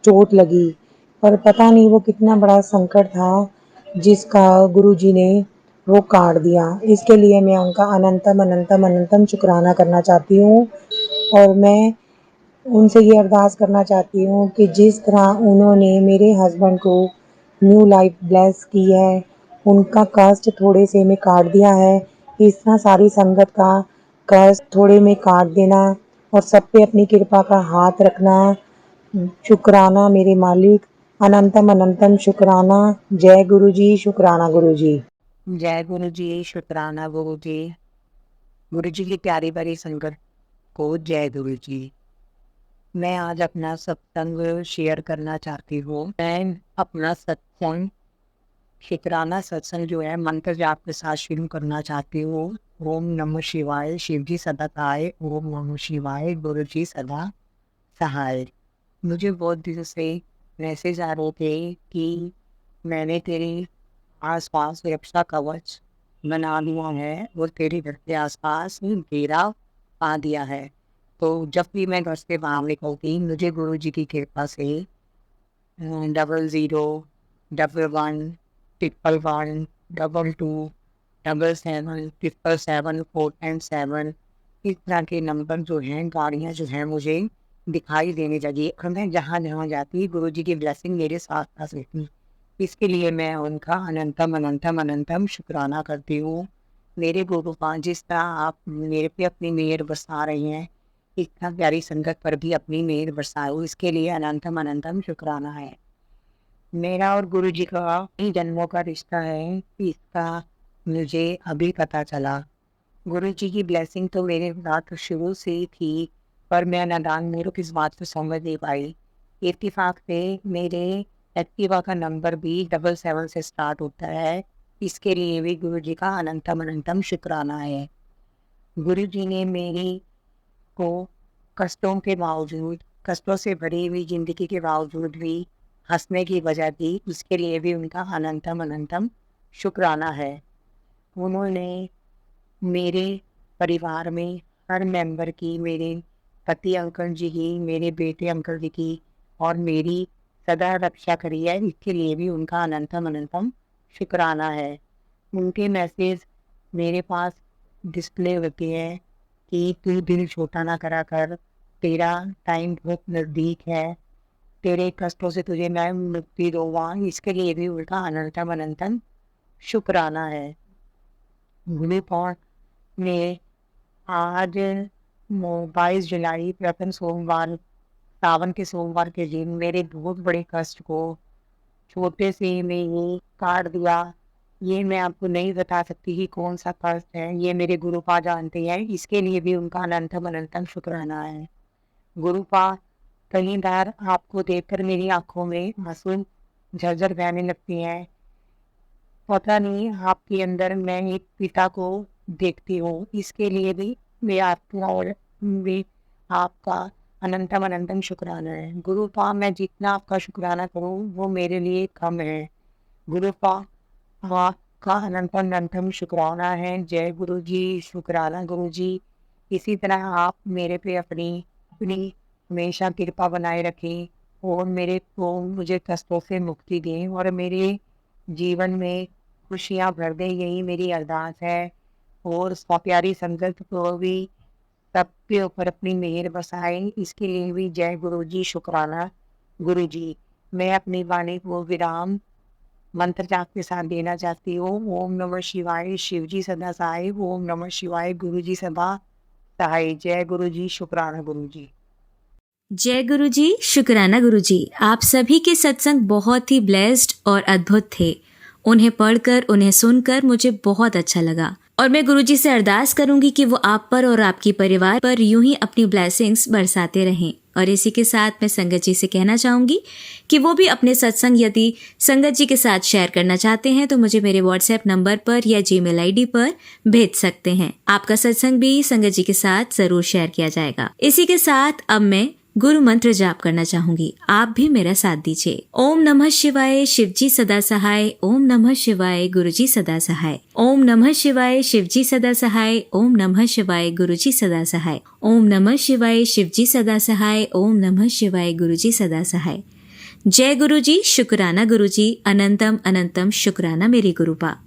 चोट लगी। पर पता नहीं वो कितना बड़ा संकट था जिसका गुरुजी ने वो काट दिया। इसके लिए मैं उनका अनंतम अनंतम अनंतम शुक्राना करना चाहती हूँ और मैं उनसे ये अरदास करना चाहती हूँ कि जिस तरह उन्होंने मेरे हस्बैंड को न्यू लाइफ ब्लेस की है, उनका कष्ट थोड़े से में काट दिया है, इस तरह सारी संगत का कष्ट थोड़े में काट देना और सब पे अपनी कृपा का हाथ रखना। शुक्राना मेरे मालिक, अनंतम अनंतम शुक्राना। जय गुरु जी, शुक्राना गुरु जी। जय गुरु जी, शुक्राना गुरु जी। गुरु जी की प्यारी भरी संगत को जय गुरु जी। मैं आज अपना सत्संग शेयर करना चाहती हूँ। मैं अपना सत्संग शुक्राना सत्संग जो है मंत्र जाप के साथ शुरू करना चाहती हूँ। ओम नमः शिवाय, शिव जी सदा सहाय। ओम नमः शिवाय, गुरु जी सदा सहाय। मुझे बहुत दिनों से मैसेज आ रहे थे कि मैंने तेरे आसपास रक्षा कवच बना लिया है और तेरे घर के आसपास घेरा पा दिया है। तो जब भी मैं घर से बाहर निकलती मुझे गुरु जी की कृपा से 00 11 111 22 77 777 4 इस तरह के नंबर जो हैं, गाड़ियाँ जो हैं मुझे दिखाई देने लगी और मैं जहाँ जहाँ जाती गुरु जी की ब्लेसिंग मेरे साथ पास रहती। इसके लिए मैं उनका अनंतम अनंतम अनंतम शुक्राना करती हूँ। मेरे गुरु पान जिस तरह आप मेरे पे अपनी मेहर बरसा रही हैं, इस तरह प्यारी संगत पर भी अपनी मेहर बरसाओ, इसके लिए अनंतम अनंतम शुक्राना है। मेरा और गुरु जी का कई जन्मों का रिश्ता है, इसका मुझे अभी पता चला। गुरु जी की ब्लेसिंग तो मेरे साथ शुरू से ही थी, पर मैं नादान मेरे किस बात को समझ नहीं पाई। इत्तेफाक से मेरे एक्टिवा का नंबर भी 77 से स्टार्ट होता है, इसके लिए भी गुरु जी का अनंतम अनंतम शुक्राना है। गुरु जी ने मेरी को कष्टों के बावजूद, कष्टों से भरी हुई जिंदगी के बावजूद भी हंसने की वजह दी, उसके लिए भी उनका अनंतम अनंतम शुक्राना है। उन्होंने मेरे परिवार में हर मेंबर की, मेरे पति अंकल जी की, मेरे बेटे अंकल जी की और मेरी सदा रक्षा करी है, इसके लिए भी उनका अनंतम अनंतम शुक्राना है। उनके मैसेज मेरे पास डिस्प्ले होते हैं कि तू दिल छोटा ना करा कर, तेरा टाइम बहुत नज़दीक है, तेरे कष्टों से तुझे मैं मुक्ति दूंगा, इसके लिए भी उनका अनंतम अनंतम शुक्राना है। गुरु पौन ने आज 22 जुलाई प्रथम सोमवार, सावन के सोमवार के दिन मेरे बहुत बड़े कष्ट को छोटे से में ये काट दिया। ये मैं आपको नहीं बता सकती कि कौन सा कष्ट है, ये मेरे गुरुपा जानते हैं, इसके लिए भी उनका अनंतम अनंतम शुक्राना है। गुरुपा कई बार आपको देखकर मेरी आंखों में आंसू झरझर बहने लगती हैं। पता नहीं आपके अंदर मैं एक पिता को देखती हूँ, इसके लिए भी मैं आपको और भी आपका अनंतम अनंतम शुक्राना है। गुरुपा मैं जितना आपका शुक्राना करूँ वो मेरे लिए कम है। गुरुपा आपका अनंतम अनंतम शुक्राना है। जय गुरु जी, शुक्राना गुरु जी। इसी तरह आप मेरे पे अपनी अपनी हमेशा कृपा बनाए रखें और मेरे को मुझे कष्टों से मुक्ति दें और मेरे जीवन में खुशियाँ भर दें, यही मेरी अरदास है। और प्यारी संगत को भी सबके ऊपर अपनी मेहर बरसाए, इसके लिए भी जय गुरु जी, शुक्राना गुरु जी। मैं अपनी वाणी को विराम मंत्र जाप के साथ देना चाहती हूँ। ओम नमः शिवाय, शिव जी सदा सहाय। ओम नमः शिवाय, गुरु जी सदा सहाय। जय गुरु जी, शुक्राना गुरु जी। जय गुरु जी, शुक्राना गुरु जी। आप सभी के सत्संग बहुत ही ब्लेस्ड और अद्भुत थे। उन्हें पढ़कर, उन्हें सुनकर मुझे बहुत अच्छा लगा और मैं गुरु जी से अरदास करूंगी कि वो आप पर और आपके परिवार पर यूं ही अपनी ब्लेसिंग्स बरसाते रहें और इसी के साथ मैं संगत जी से कहना चाहूँगी कि वो भी अपने सत्संग यदि संगत जी के साथ शेयर करना चाहते हैं तो मुझे मेरे व्हाट्सएप नंबर पर या जीमेल आईडी पर भेज सकते हैं। आपका सत्संग भी संगत जी के साथ जरूर शेयर किया जाएगा। इसी के साथ अब मैं गुरु मंत्र जाप करना चाहूंगी, आप भी मेरा साथ दीजिए। ओम नमः शिवाय, शिवजी सदा सहाय। ओम नमः शिवाय, गुरुजी सदा सहाय। ओम नमः शिवाय, शिवजी सदा सहाय। ओम नमः शिवाय, गुरुजी सदा सहाय। ओम नमः शिवाय, शिवजी सदा सहाय। ओम नमः शिवाय, गुरुजी सदा सहाय। जय गुरुजी, शुक्राना गुरुजी, अनंतम अनंतम शुक्राना मेरी गुरुपा।